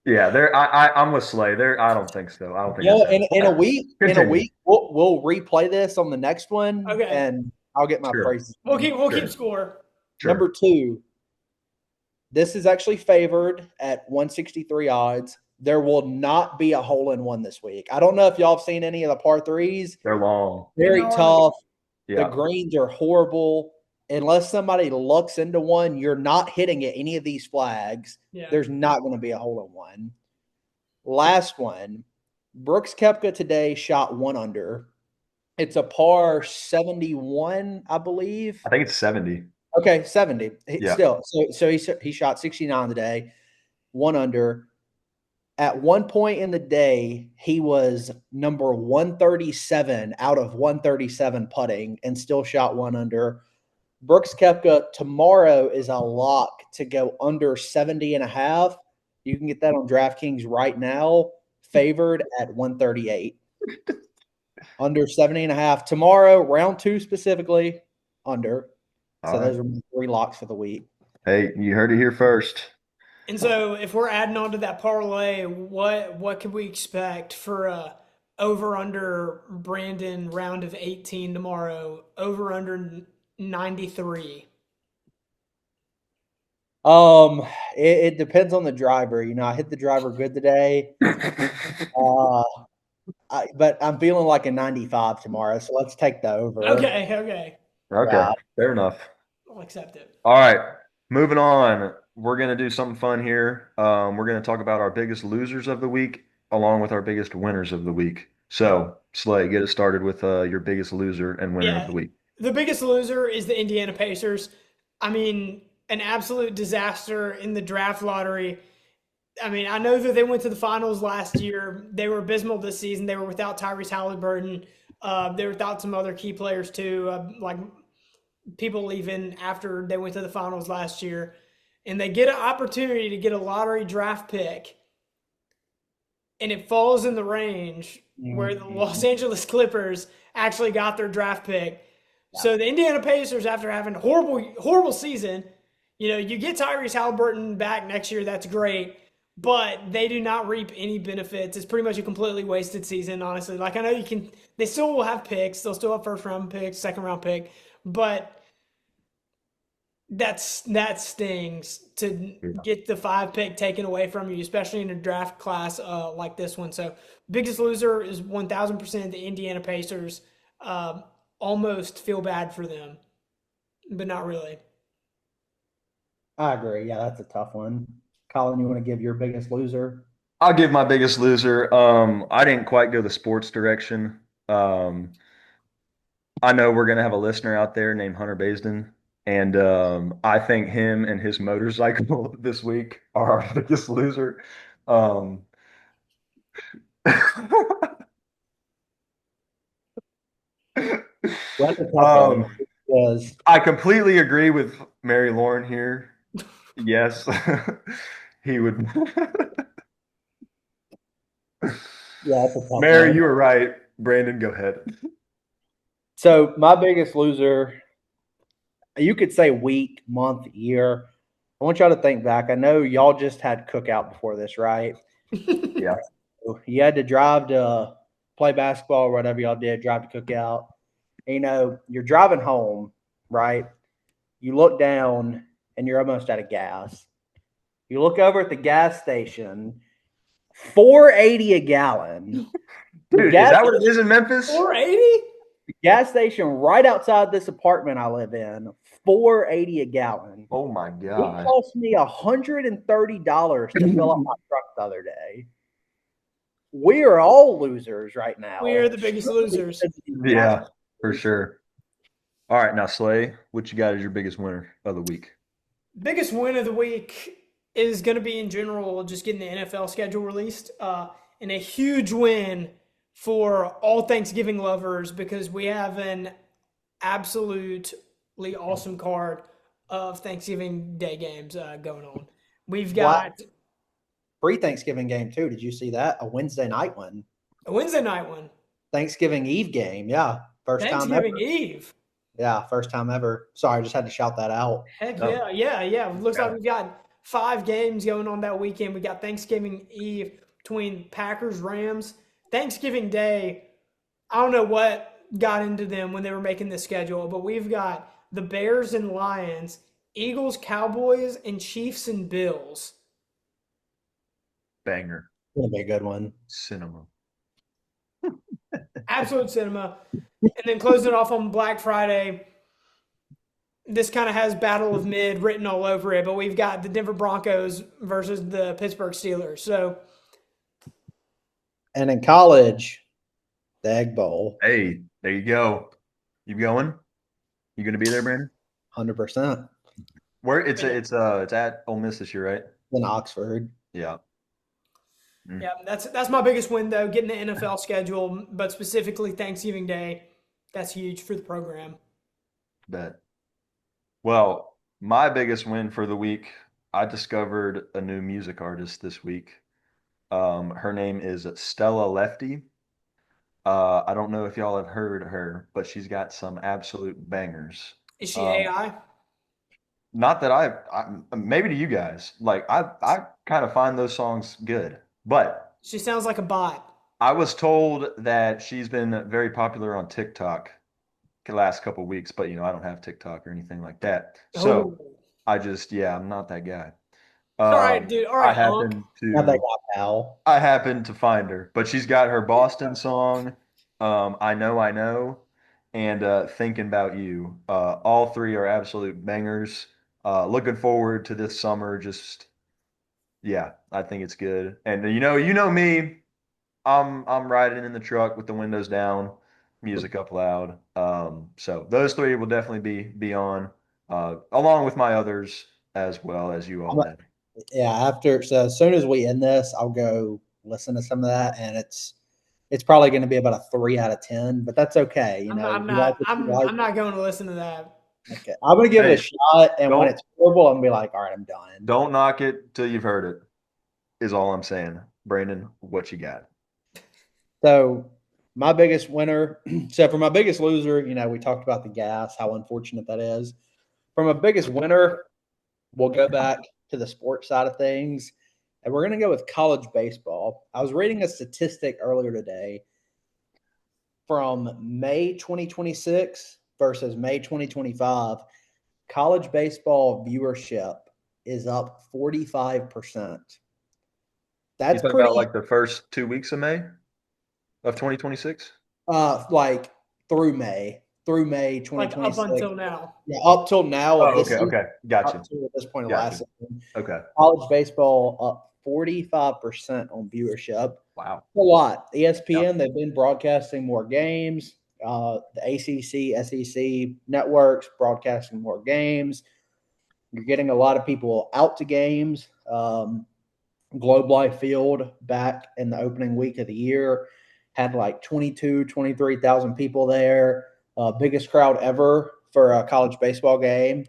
Speaker 1: Yeah, I'm with Slay. There, I don't think so. I don't think
Speaker 3: Yeah,
Speaker 1: that's
Speaker 3: in a
Speaker 1: happening.
Speaker 3: week,
Speaker 1: Continue.
Speaker 3: we'll replay this on the next one,
Speaker 2: Okay.
Speaker 3: and I'll get my
Speaker 1: Sure.
Speaker 3: prices.
Speaker 2: We'll keep
Speaker 1: Sure.
Speaker 2: score.
Speaker 3: Number
Speaker 1: Sure.
Speaker 3: 2, this is actually favored at 163 odds. There will not be a hole in one this week. I don't know if y'all have seen any of the par threes.
Speaker 1: They're long.
Speaker 3: Very
Speaker 2: Gnarly.
Speaker 3: tough. The
Speaker 1: Yeah.
Speaker 3: greens are horrible. Unless somebody looks into one, you're not hitting at any of these flags.
Speaker 2: Yeah.
Speaker 3: There's not going to be a hole in one. Last one. Brooks Koepka today shot 1 under. It's a par 71, I believe.
Speaker 1: I think it's 70.
Speaker 3: Okay, 70.
Speaker 1: Yeah.
Speaker 3: Still, so he shot 69 today, 1 under. At one point in the day, he was number 137 out of 137 putting and still shot 1 under. Brooks Koepka tomorrow is a lock to go under 70 and a half. You can get that on DraftKings right now, favored at 138. Under 70 and a half. Tomorrow, round 2 specifically, under.
Speaker 1: All
Speaker 3: So
Speaker 1: right.
Speaker 3: those are my 3 locks for the week.
Speaker 1: Hey, you heard it here first.
Speaker 2: And so, if we're adding on to that parlay, what could we expect for a over under Brandon round of 18 tomorrow? Over under 93.
Speaker 3: It depends on the driver. You know, I hit the driver good today. But I'm feeling like a 95 tomorrow, so let's take the over.
Speaker 2: Okay.
Speaker 1: Okay,
Speaker 3: Yeah.
Speaker 1: fair enough.
Speaker 2: I'll accept it.
Speaker 1: All right, moving on. We're gonna do something fun here. We're gonna talk about our biggest losers of the week, along with our biggest winners of the week. So, Slay, get us started with your biggest loser and winner of
Speaker 2: Yeah.
Speaker 1: the week.
Speaker 2: The biggest loser is the Indiana Pacers. I mean, an absolute disaster in the draft lottery. I mean, I know that they went to the finals last year. They were abysmal this season. They were without Tyrese Halliburton. They were without some other key players too, like people leaving after they went to the finals last year. And they get an opportunity to get a lottery draft pick, and it falls in the range where the Los Angeles Clippers actually got their draft pick. So the Indiana Pacers, after having a horrible season, you get Tyrese Halliburton back next year. That's great. But they do not reap any benefits. It's pretty much a completely wasted season, honestly. Like, I know they still will have picks. They'll still have first round picks, second round pick. But that stings to get the 5 pick taken away from you, especially in a draft class like this one. So biggest loser is 1,000% the Indiana Pacers. Almost feel bad for them, but not really.
Speaker 3: I agree. Yeah, that's a tough one. Colin, you want to give your biggest loser?
Speaker 1: I'll give my biggest loser. I didn't quite go the sports direction. I know we're gonna have a listener out there named Hunter Baisden, and I think him and his motorcycle this week are our biggest loser. Um,
Speaker 3: Well, that's a tough one. Because
Speaker 1: I completely agree with Mary Lauren here. Yes, he would.
Speaker 3: yeah, that's a tough
Speaker 1: Mary,
Speaker 3: one.
Speaker 1: you were right. Brandon, go ahead.
Speaker 3: So my biggest loser, you could say week, month, year. I want y'all to think back. I know y'all just had cookout before this, right?
Speaker 1: Yeah.
Speaker 3: You had to drive to play basketball or whatever y'all did, drive to cookout. And, you're driving home, right? You look down and you're almost out of gas. You look over at the gas station $4.80 a gallon. The
Speaker 1: Dude, is
Speaker 3: gas
Speaker 1: that what it is in Memphis?
Speaker 2: 480?
Speaker 3: gas station right outside this apartment I live in, $4.80 a gallon.
Speaker 1: Oh my
Speaker 3: It
Speaker 1: God.
Speaker 3: cost me $130 to fill up my truck the other day. We are all losers right
Speaker 2: We are
Speaker 3: now.
Speaker 2: the biggest losers.
Speaker 1: Yeah, for sure. All right, now Slay, what you got as your biggest winner of the week?
Speaker 2: Biggest win of the week is going to be in general just getting the NFL schedule released, and a huge win for all Thanksgiving lovers because we have an absolutely awesome card of Thanksgiving Day games going on. We've
Speaker 3: What
Speaker 2: got
Speaker 3: pre-Thanksgiving game too? Did you see that? A Wednesday night one.
Speaker 2: a Wednesday night one,
Speaker 3: Thanksgiving Eve game. Yeah. First time ever.
Speaker 2: Thanksgiving Eve.
Speaker 3: Yeah, first time ever. Sorry, I just had to shout that out.
Speaker 2: Heck
Speaker 1: No.
Speaker 2: yeah, yeah, yeah. Looks like
Speaker 1: Yeah.
Speaker 2: we've got 5 games going on that weekend. We got Thanksgiving Eve between Packers, Rams. Thanksgiving Day, I don't know what got into them when they were making this schedule, but we've got the Bears and Lions, Eagles, Cowboys, and Chiefs and Bills.
Speaker 1: Banger.
Speaker 3: It'll be a good one.
Speaker 1: Cinema.
Speaker 2: Absolute cinema. And then closing it off on Black Friday. This kind of has Battle of Mid written all over it, but we've got the Denver Broncos versus the Pittsburgh Steelers. So
Speaker 3: And in college, the Egg Bowl,
Speaker 1: Hey, there you go. You going? You gonna be there, Brandon?
Speaker 3: 100%
Speaker 1: Where it's at Ole Miss this year, right?
Speaker 3: in Oxford.
Speaker 1: Yeah. Mm,
Speaker 2: yeah, that's my biggest win though, getting the NFL schedule, but specifically Thanksgiving Day. That's huge for the program.
Speaker 1: bet. Well, my biggest win for the week, I discovered a new music artist this week. Her name is Stella Lefty. I don't know if y'all have heard her, but she's got some absolute bangers.
Speaker 2: Is she
Speaker 1: Um,
Speaker 2: AI?
Speaker 1: not that maybe to you guys, like I kind of find those songs good, but
Speaker 2: She sounds like a bot.
Speaker 1: I was told that she's been very popular on TikTok the last couple of weeks, but I don't have TikTok or anything like that. So
Speaker 2: Oh,
Speaker 1: yeah, I'm not that guy.
Speaker 2: all right, dude. All
Speaker 1: I
Speaker 2: right, Unc.
Speaker 1: happen
Speaker 3: Not that
Speaker 1: to
Speaker 3: guy, pal.
Speaker 1: I happened to find her, but she's got her Boston song, I Know, and Thinking About You. All three are absolute bangers. Looking forward to this summer. Just yeah, I think it's good. And you know me, I'm riding in the truck with the windows down, music up loud. So those three will definitely be on, along with my others as well, as you all
Speaker 3: I'm
Speaker 1: know.
Speaker 3: Yeah, so as soon as we end this, I'll go listen to some of that, and it's probably going to be about a 3 out of 10, but that's okay. You
Speaker 2: I'm
Speaker 3: know,
Speaker 2: not. I'm
Speaker 3: you like
Speaker 2: not.
Speaker 3: what you
Speaker 2: I'm.
Speaker 3: like.
Speaker 2: I'm not going to listen to that.
Speaker 3: Okay, I'm going to give it a
Speaker 1: Hey,
Speaker 3: shot, and when
Speaker 1: don't
Speaker 3: it's horrible, I'm going to be like, all right, I'm done.
Speaker 1: don't knock it till you've heard it. Is all I'm saying. Brandon, what you got?
Speaker 3: So my biggest winner. So for my biggest loser, we talked about the gas, how unfortunate that is. For my biggest winner, we'll go back to the sports side of things, and we're going to go with college baseball. I was reading a statistic earlier today from May 2026 versus May 2025. College baseball viewership is up 45%.
Speaker 1: You
Speaker 3: That's
Speaker 1: talking about
Speaker 3: pretty
Speaker 1: like the first 2 weeks of May of 2026?
Speaker 3: like through May
Speaker 2: Like up
Speaker 3: 2026.
Speaker 2: until now.
Speaker 3: Yeah, up till now of
Speaker 1: Oh,
Speaker 3: this
Speaker 1: okay,
Speaker 3: season,
Speaker 1: okay. Got
Speaker 3: up
Speaker 1: you.
Speaker 3: to this point of
Speaker 1: Got
Speaker 3: last
Speaker 1: you.
Speaker 3: season.
Speaker 1: Okay.
Speaker 3: College baseball up 45% on viewership.
Speaker 1: Wow.
Speaker 3: A lot.
Speaker 1: Yeah.
Speaker 3: ESPN, they've been broadcasting more games. The ACC, SEC networks broadcasting more games. You're getting a lot of people out to games. Globe Life Field back in the opening week of the year had like 23,000 people there. Biggest crowd ever for a college baseball game,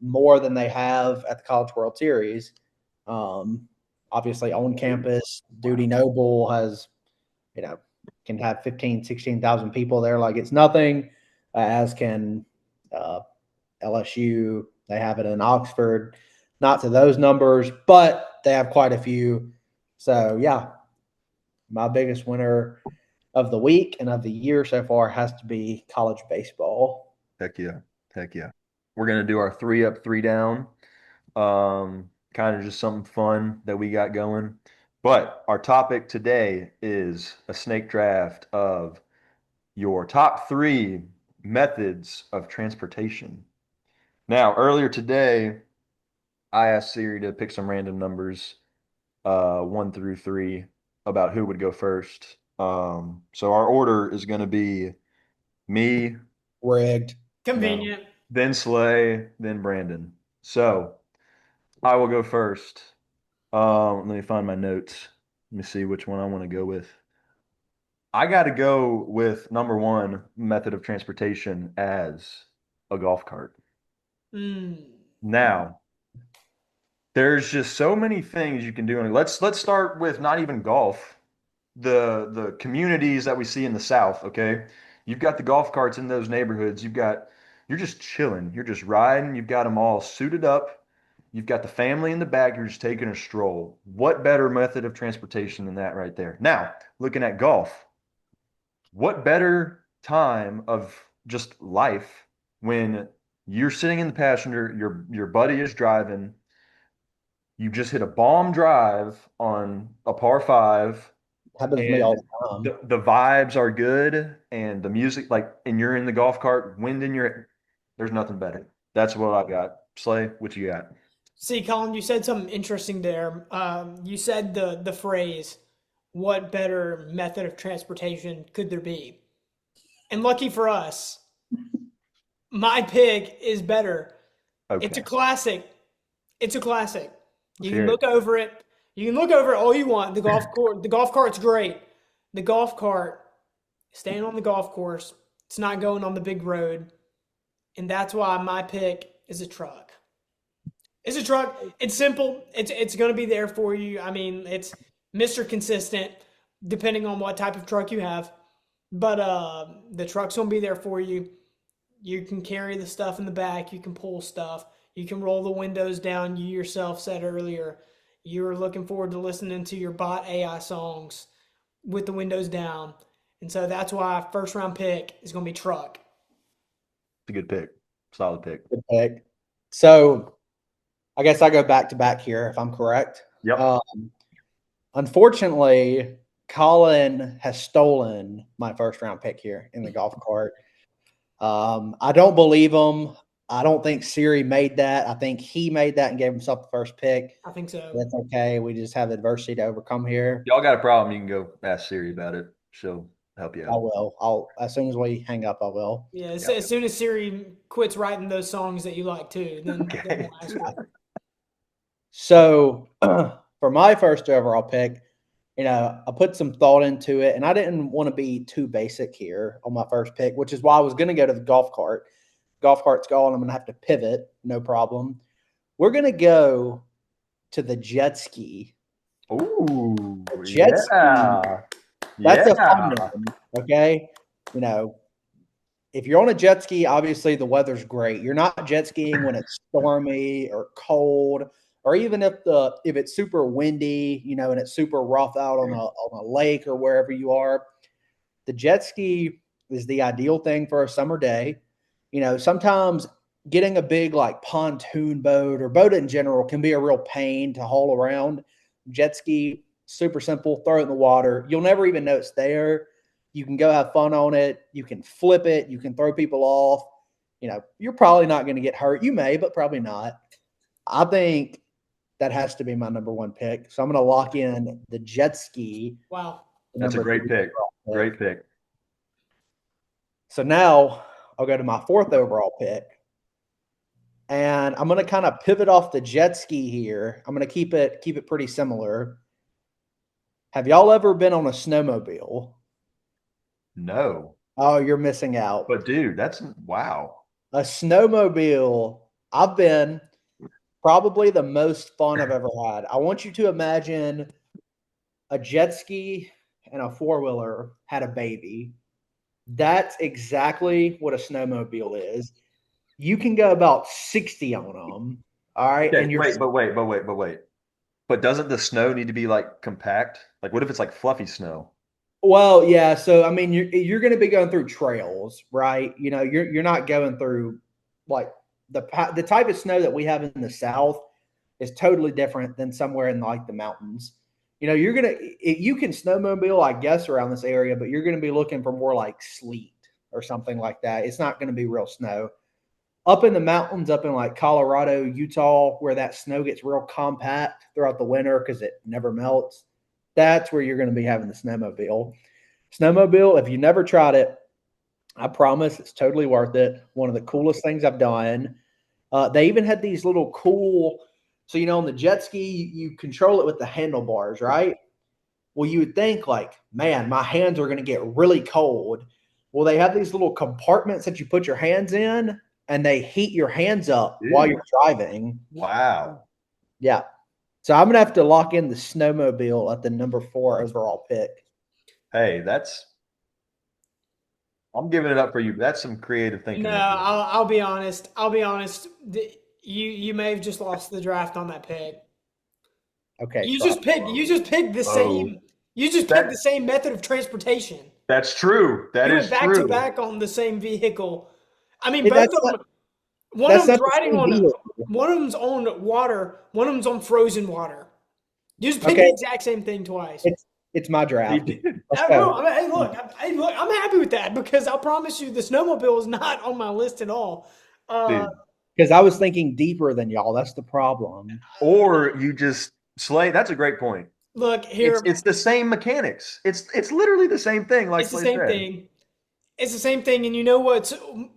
Speaker 3: more than they have at the College World Series. Obviously, on campus, Dudy Noble has, can have 15, 16,000 people there like it's nothing, as can uh, LSU. They have it in Oxford, not to those numbers, but they have quite a few. So, yeah, my biggest winner of the week and of the year so far has to be college baseball.
Speaker 1: Heck yeah. Heck yeah. We're gonna do our three up, three down. Kind of just something fun that we got going. But our topic today is a snake draft of your top three methods of transportation. Now, earlier today, I asked Siri to pick some random numbers, one through three, about who would go first. So our order is going to be me,
Speaker 3: Rigged.
Speaker 1: no,
Speaker 2: Convenient.
Speaker 1: then Slay, then Brandon. So I will go first. Let me find my notes. Let me see which one I want to go with. I got to go with number one method of transportation as a golf cart.
Speaker 2: Mm.
Speaker 1: Now, there's just so many things you can do. And let's start with not even golf. The communities that we see in the South, okay? You've got the golf carts in those neighborhoods. You're just chilling. You're just riding. You've got them all suited up. You've got the family in the back. You're just taking a stroll. What better method of transportation than that right there? Now, looking at golf, what better time of just life when you're sitting in the passenger, your buddy is driving, you just hit a bomb drive on a par five,
Speaker 3: Happens to me all
Speaker 1: and
Speaker 3: the time.
Speaker 1: the vibes are good, and the music, like, and you're in the golf cart, wind in your, there's nothing better. That's what I got. Slay, what you got?
Speaker 2: See, Colin, you said something interesting there. You said the phrase, "What better method of transportation could there be?" And lucky for us, my pick is better. It's a
Speaker 1: Okay,
Speaker 2: classic. It's a classic.
Speaker 1: let's
Speaker 2: You can
Speaker 1: hear it.
Speaker 2: look over it. You can look over it all you want. The golf cart's great. The golf cart, staying on the golf course. It's not going on the big road, and that's why my pick is a truck. It's a truck. It's simple. It's going to be there for you. I mean, it's Mr. Consistent, depending on what type of truck you have. But the truck's going to be there for you. You can carry the stuff in the back. You can pull stuff. You can roll the windows down. You yourself said earlier you were looking forward to listening to your bot AI songs with the windows down. And so that's why first round pick is going to be truck.
Speaker 1: It's a good pick. Solid pick.
Speaker 3: Good pick. So I guess I go back to back here if I'm correct.
Speaker 1: Yep.
Speaker 3: Unfortunately, Colin has stolen my first round pick here in the golf cart. I don't believe him. I don't think Siri made that. I think he made that and gave himself the first pick.
Speaker 2: I think so.
Speaker 3: That's okay. We just have adversity to overcome here.
Speaker 1: Y'all got a problem, you can go ask Siri about it. She'll help you
Speaker 3: I
Speaker 1: out.
Speaker 3: will. I'll as soon as we hang up, I will.
Speaker 2: Yeah, as,
Speaker 1: Yeah.
Speaker 2: as soon as Siri quits writing those songs that you like too, then
Speaker 1: Okay.
Speaker 2: we'll ask her.
Speaker 3: So for my first overall pick, I put some thought into it, and I didn't want to be too basic here on my first pick, which is why I was going to go to the golf cart. Golf cart's gone. I'm going to have to pivot. No problem. We're going to go to the jet ski.
Speaker 1: Ooh,
Speaker 3: Jet ski.
Speaker 1: yeah.
Speaker 3: That's a
Speaker 1: Yeah.
Speaker 3: fun one. Okay. If you're on a jet ski, obviously the weather's great. You're not jet skiing when it's stormy or cold, or even if it's super windy, and it's super rough out on a lake or wherever you are. The jet ski is the ideal thing for a summer day. Sometimes getting a big like pontoon boat or boat in general can be a real pain to haul around. Jet ski, super simple, throw it in the water. You'll never even know it's there. You can go have fun on it. You can flip it. You can throw people off. You're probably not going to get hurt. You may, but probably not. I think that has to be my number one pick. So I'm going to lock in the jet ski.
Speaker 2: Wow.
Speaker 1: That's a
Speaker 3: Number
Speaker 1: great
Speaker 3: three.
Speaker 1: pick. Great pick.
Speaker 3: So now I'll go to my fourth overall pick. And I'm going to kind of pivot off the jet ski here. I'm going to keep it pretty similar. Have y'all ever been on a snowmobile?
Speaker 1: No.
Speaker 3: Oh, you're missing out.
Speaker 1: But dude, that's wow.
Speaker 3: A snowmobile, I've been probably the most fun I've ever had. I want you to imagine a jet ski and a four-wheeler had a baby. That's exactly what a snowmobile is. You can go about 60 on them. All right.
Speaker 1: Okay,
Speaker 3: And you're
Speaker 1: wait. But doesn't the snow need to be like compact? Like, what if it's like fluffy snow?
Speaker 3: Well, yeah. So I mean, you're going to be going through trails, right? You're not going through like the type of snow that we have in the South is totally different than somewhere in like the mountains. you can snowmobile, I guess, around this area, but you're going to be looking for more like sleet or something like that. It's not going to be real snow. Up in the mountains, up in like Colorado, Utah, where that snow gets real compact throughout the winter because it never melts, that's where you're going to be having the snowmobile. Snowmobile, if you never tried it, I promise it's totally worth it. One of the coolest things I've done. They even had these little cool, so on the jet ski, you control it with the handlebars, right? Well, you would think like, man, my hands are going to get really cold. Well, they have these little compartments that you put your hands in, and they heat your hands up while you're driving.
Speaker 1: Wow.
Speaker 3: Yeah. So I'm going to have to lock in the snowmobile at the number 4 overall pick.
Speaker 1: Hey, I'm giving it up for you. That's some creative thinking.
Speaker 2: No, I'll be honest. You may have just lost the draft on that pick.
Speaker 3: Okay.
Speaker 2: You just picked the same. You just picked the same method of transportation.
Speaker 1: That's true. That
Speaker 2: You
Speaker 1: is
Speaker 2: went back
Speaker 1: true.
Speaker 2: to back on the same vehicle. I mean, both of them. One of them's on water. One of them's on frozen water. You just picked the exact same thing twice.
Speaker 3: It's my draft.
Speaker 2: Hey, look, I'm happy with that because I promise you the snowmobile is not on my list at all.
Speaker 3: Because I was thinking deeper than y'all. That's the problem.
Speaker 1: Or you just Slay. That's a great point.
Speaker 2: Look here.
Speaker 1: It's the same mechanics. It's literally the same thing. Like
Speaker 2: it's the same thing. It's the same thing. And you know what's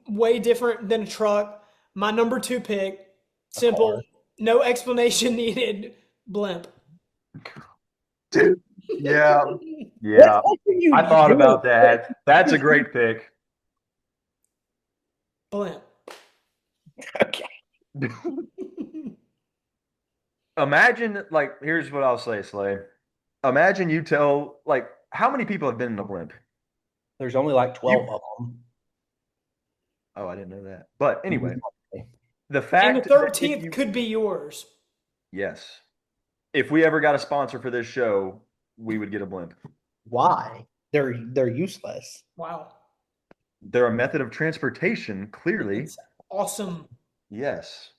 Speaker 2: way different than a truck? My number 2 pick. Simple. No explanation needed. Blimp.
Speaker 1: Dude. Yeah. I thought about that. That's a great pick.
Speaker 2: Blimp.
Speaker 3: Okay.
Speaker 1: Imagine, like, here's what I'll say, Slay. Imagine you tell, like, how many people have been in a blimp?
Speaker 3: There's only like 12 of them.
Speaker 1: Oh, I didn't know that. But anyway, the fact
Speaker 2: and the 13th could be yours.
Speaker 1: Yes. If we ever got a sponsor for this show, we would get a blimp.
Speaker 3: Why? They're useless.
Speaker 2: Wow.
Speaker 1: They're a method of transportation, clearly.
Speaker 2: It's awesome.
Speaker 1: Yes.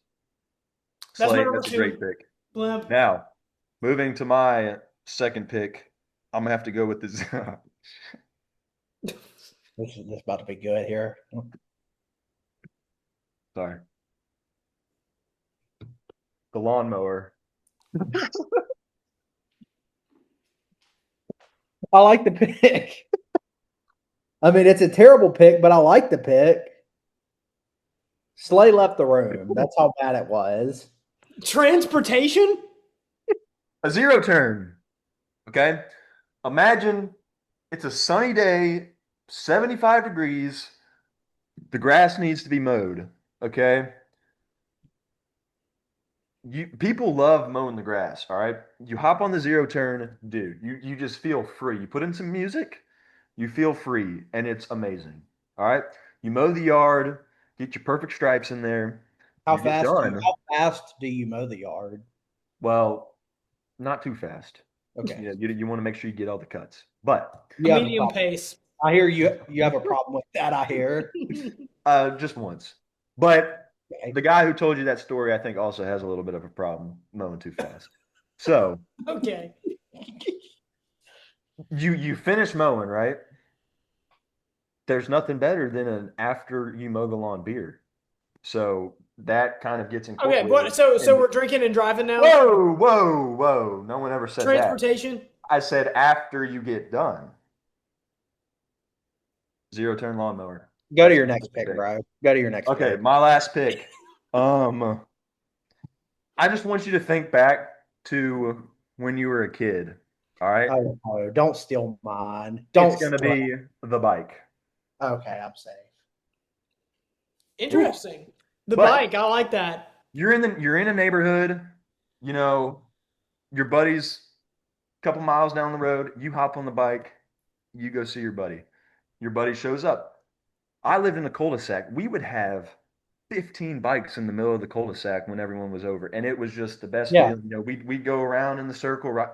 Speaker 2: That's
Speaker 1: Slay,
Speaker 2: my number
Speaker 1: that's
Speaker 2: 2.
Speaker 1: a great pick.
Speaker 2: Blimp.
Speaker 1: Now, moving to my second pick, I'm gonna have to go with this.
Speaker 3: This is about to be good here.
Speaker 1: Sorry. The lawnmower.
Speaker 3: I like the pick. I mean, it's a terrible pick, but I like the pick. Slay left the room. That's how bad it was.
Speaker 2: Transportation?
Speaker 1: A zero turn. Okay. Imagine it's a sunny day, 75 degrees. The grass needs to be mowed. Okay. People love mowing the grass. All right. You hop on the zero turn, dude. You just feel free. You put in some music, you feel free, and it's amazing. All right. You mow the yard, get your perfect stripes in there.
Speaker 3: How fast do you mow the yard?
Speaker 1: Well, not too fast.
Speaker 3: Okay.
Speaker 1: Yeah, you want to make sure you get all the cuts. But
Speaker 2: medium pace.
Speaker 3: I hear you have a problem with that, I hear.
Speaker 1: Just once. But the guy who told you that story, I think, also has a little bit of a problem mowing too fast. So
Speaker 2: okay.
Speaker 1: You finish mowing, right? There's nothing better than an after you mow the lawn beer. So that kind of gets incorporated.
Speaker 2: Okay, so we're drinking and driving now?
Speaker 1: Whoa. No one ever said
Speaker 2: Transportation?
Speaker 1: that. I said after you get done. Zero turn lawnmower.
Speaker 3: Go to your next pick, bro. Go to your next pick.
Speaker 1: Okay, my last pick. I just want you to think back to when you were a kid. All right?
Speaker 3: Oh, don't steal mine.
Speaker 1: It's going to be the bike.
Speaker 3: Okay, I'm safe.
Speaker 2: Interesting. The bike, I like that.
Speaker 1: You're in a neighborhood, your buddy's a couple miles down the road, you hop on the bike, you go see your buddy. Your buddy shows up. I lived in a cul-de-sac. We would have 15 bikes in the middle of the cul-de-sac when everyone was over, and it was just the best feeling. We'd go around in the circle, right?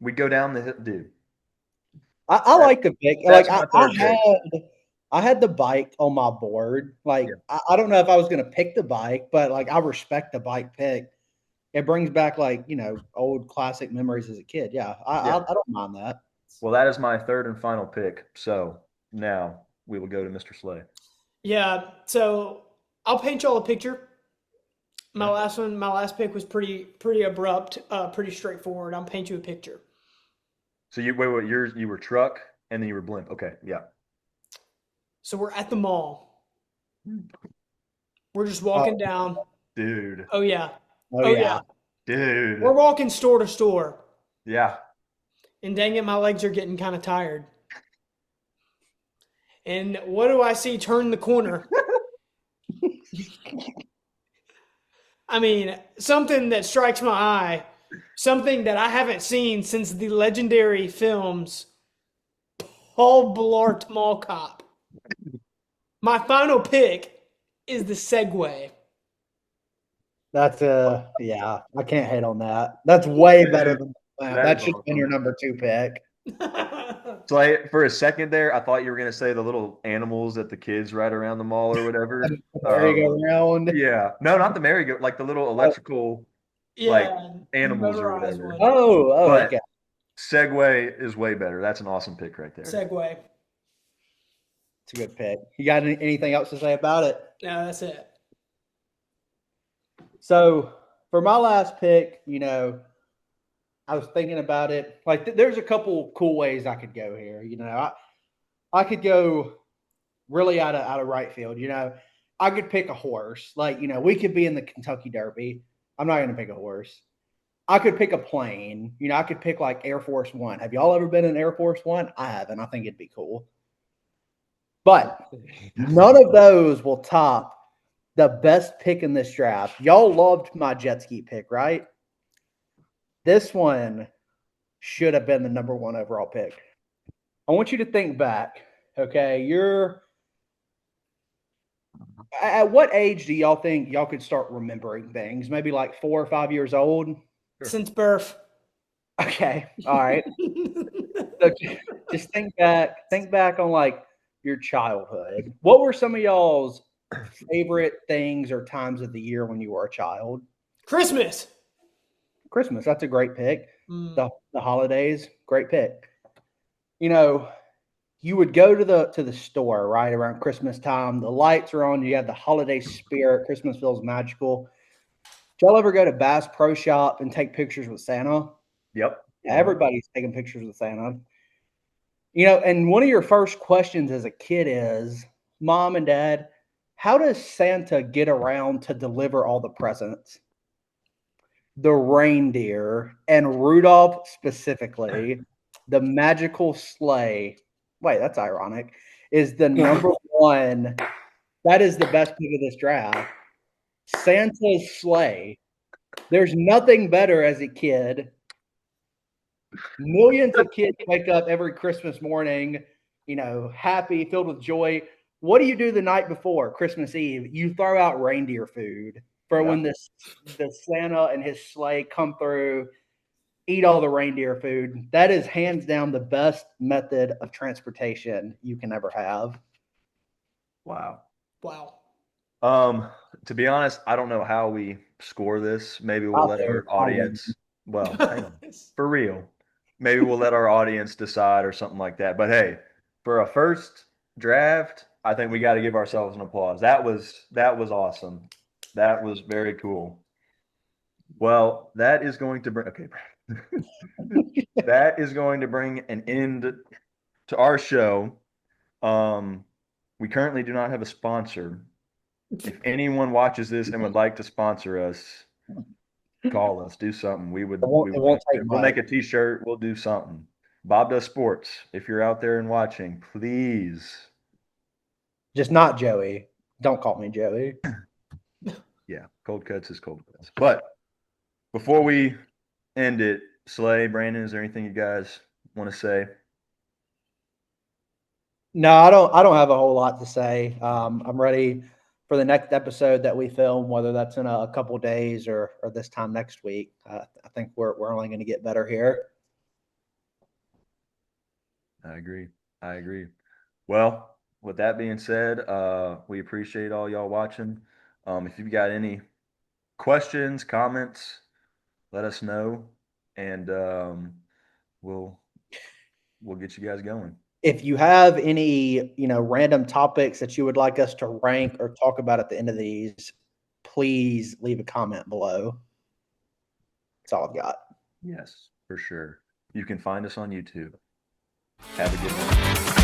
Speaker 1: We'd go down the hill, dude.
Speaker 3: I like the pick. Like I had the bike on my board. Like I don't know if I was gonna pick the bike, but like I respect the bike pick. it brings back like old classic memories as a kid. Yeah, I don't mind that.
Speaker 1: Well, that is my third and final pick. So now we will go to Mr. Slay.
Speaker 2: Yeah, so I'll paint y'all a picture. My
Speaker 1: Okay.
Speaker 2: last one, my last pick was pretty abrupt, pretty straightforward. I'll paint you a picture.
Speaker 1: So wait, you were truck and then you were blimp. Okay, yeah.
Speaker 2: So we're at the mall. We're just
Speaker 3: Oh,
Speaker 2: walking down.
Speaker 1: Dude.
Speaker 2: Oh yeah.
Speaker 3: oh
Speaker 2: Oh yeah.
Speaker 3: yeah,
Speaker 2: We're
Speaker 1: Dude.
Speaker 2: walking store to store.
Speaker 1: Yeah.
Speaker 2: And dang it, my legs are getting kind of tired. And what do I see turn the corner? I mean, something that strikes my eye, something that I haven't seen since the legendary films Paul Blart Mall Cop. My final pick is the Segway.
Speaker 3: that's yeah. I can't hate on that. That's way better
Speaker 1: Dude,
Speaker 3: than that.
Speaker 1: that
Speaker 3: That
Speaker 1: is
Speaker 3: should have been your
Speaker 1: awesome.
Speaker 3: number 2 pick.
Speaker 1: So for a second there, I thought you were gonna say the little animals that the kids ride around the mall or whatever.
Speaker 3: Merry-go-round.
Speaker 1: Yeah. No, not the merry-go, like the little electrical like
Speaker 2: Yeah,
Speaker 1: animals or
Speaker 2: motorized
Speaker 1: whatever.
Speaker 2: one.
Speaker 3: Oh,
Speaker 1: But
Speaker 3: okay.
Speaker 1: Segway is way better. That's an awesome pick right there.
Speaker 2: Segway.
Speaker 3: It's a good pick. You got anything else to say about it?
Speaker 2: No, that's it.
Speaker 3: So for my last pick, I was thinking about it. Like, there's a couple cool ways I could go here. I could go really out of right field. I could pick a horse. Like, we could be in the Kentucky Derby. I'm not going to pick a horse. I could pick a plane. I could pick like Air Force One. Have y'all ever been in Air Force One? I haven't. I think it'd be cool. But none of those will top the best pick in this draft. Y'all loved my jet ski pick, right? This one should have been the number 1 overall pick. I want you to think back. Okay, at what age do y'all think y'all could start remembering things? Maybe like 4 or 5 years old?
Speaker 1: Sure.
Speaker 2: Since birth.
Speaker 3: Okay, all right. So just think back. Think back on like your childhood. What were some of y'all's favorite things or times of the year when you were a child?
Speaker 2: Christmas.
Speaker 3: Christmas. That's a great pick.
Speaker 2: Mm.
Speaker 3: The holidays. Great pick. You would go to the store right around Christmas time. The lights are on. You have the holiday spirit. Christmas feels magical. Did y'all ever go to Bass Pro Shop and take pictures with Santa?
Speaker 1: Yep.
Speaker 3: Everybody's taking pictures with Santa. And one of your first questions as a kid is, Mom and Dad, how does Santa get around to deliver all the presents? The reindeer and Rudolph specifically, the magical sleigh. Wait, that's ironic. Is the number 1. That is the best pick of this draft. Santa's sleigh. There's nothing better as a kid. Millions of kids wake up every Christmas morning, happy, filled with joy. What do you do the night before Christmas Eve? You throw out reindeer food for
Speaker 1: Yeah.
Speaker 3: when the Santa and his sleigh come through, eat all the reindeer food. That is hands down the best method of transportation you can ever have.
Speaker 1: Wow.
Speaker 2: Wow.
Speaker 1: To be honest, I don't know how we score this. Maybe we'll
Speaker 3: Out
Speaker 1: let
Speaker 3: there,
Speaker 1: our audience, well, hang on.
Speaker 2: Yes.
Speaker 1: For real. Maybe we'll let our audience decide or something like that. But hey, for a first draft, I think we got to give ourselves an applause. That was awesome. That was very cool. Well, that is going to bring okay. That is going to bring an end to our show. We currently do not have a sponsor. If anyone watches this and would like to sponsor us, call us, do something. We would,
Speaker 3: It won't take
Speaker 1: we'll
Speaker 3: much.
Speaker 1: make a t-shirt, we'll do something. Bob Does Sports. If you're out there and watching, please.
Speaker 3: Just not Joey. Don't call me Joey.
Speaker 1: Yeah, cold cuts is cold cuts. But before we end it, Slay, Brandon, is there anything you guys want to say?
Speaker 3: No, I don't have a whole lot to say. I'm ready for the next episode that we film, whether that's in a couple days or this time next week. I think we're only going to get better here.
Speaker 1: I agree. I agree. Well, with that being said, we appreciate all y'all watching. If you've got any questions, comments, let us know, and we'll get you guys going.
Speaker 3: If you have any, random topics that you would like us to rank or talk about at the end of these, please leave a comment below. That's all I've got.
Speaker 1: Yes, for sure. You can find us on YouTube. Have a good one.